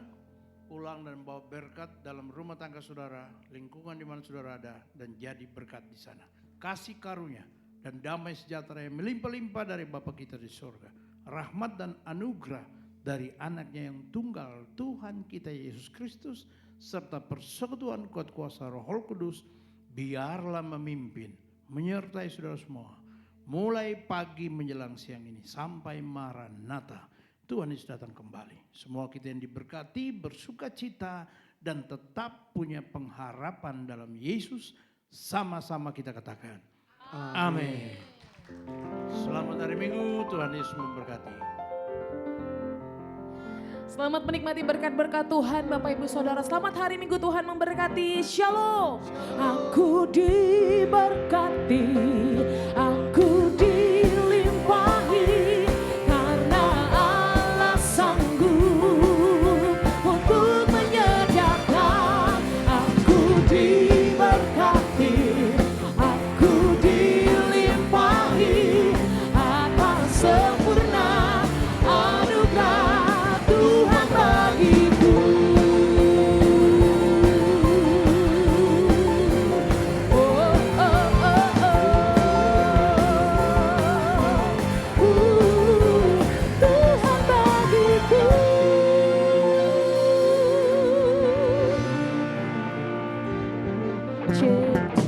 Pulang dan bawa berkat dalam rumah tangga saudara, lingkungan di mana saudara ada, dan jadi berkat di sana. Kasih karunia dan damai sejahtera yang melimpah-limpah dari Bapa kita di surga. Rahmat dan anugerah dari anaknya yang tunggal Tuhan kita Yesus Kristus, serta persekutuan kuat kuasa Roh Kudus, biarlah memimpin, menyertai saudara semua. Mulai pagi menjelang siang ini sampai Maranatha. Tuhan Yesus datang kembali. Semua kita yang diberkati, bersuka cita, dan tetap punya pengharapan dalam Yesus. Sama-sama kita katakan. Amin. Selamat hari Minggu, Tuhan Yesus memberkati. Selamat menikmati berkat-berkat Tuhan Bapak Ibu Saudara. Selamat hari Minggu, Tuhan memberkati. Shalom. Aku diberkati, aku dilimpahi, karena Allah sanggup untuk menyediakan. Aku diberkati, aku dilimpahi atas sempurna anugerah Tuhan bagiku. Oh, oh, oh. Cek,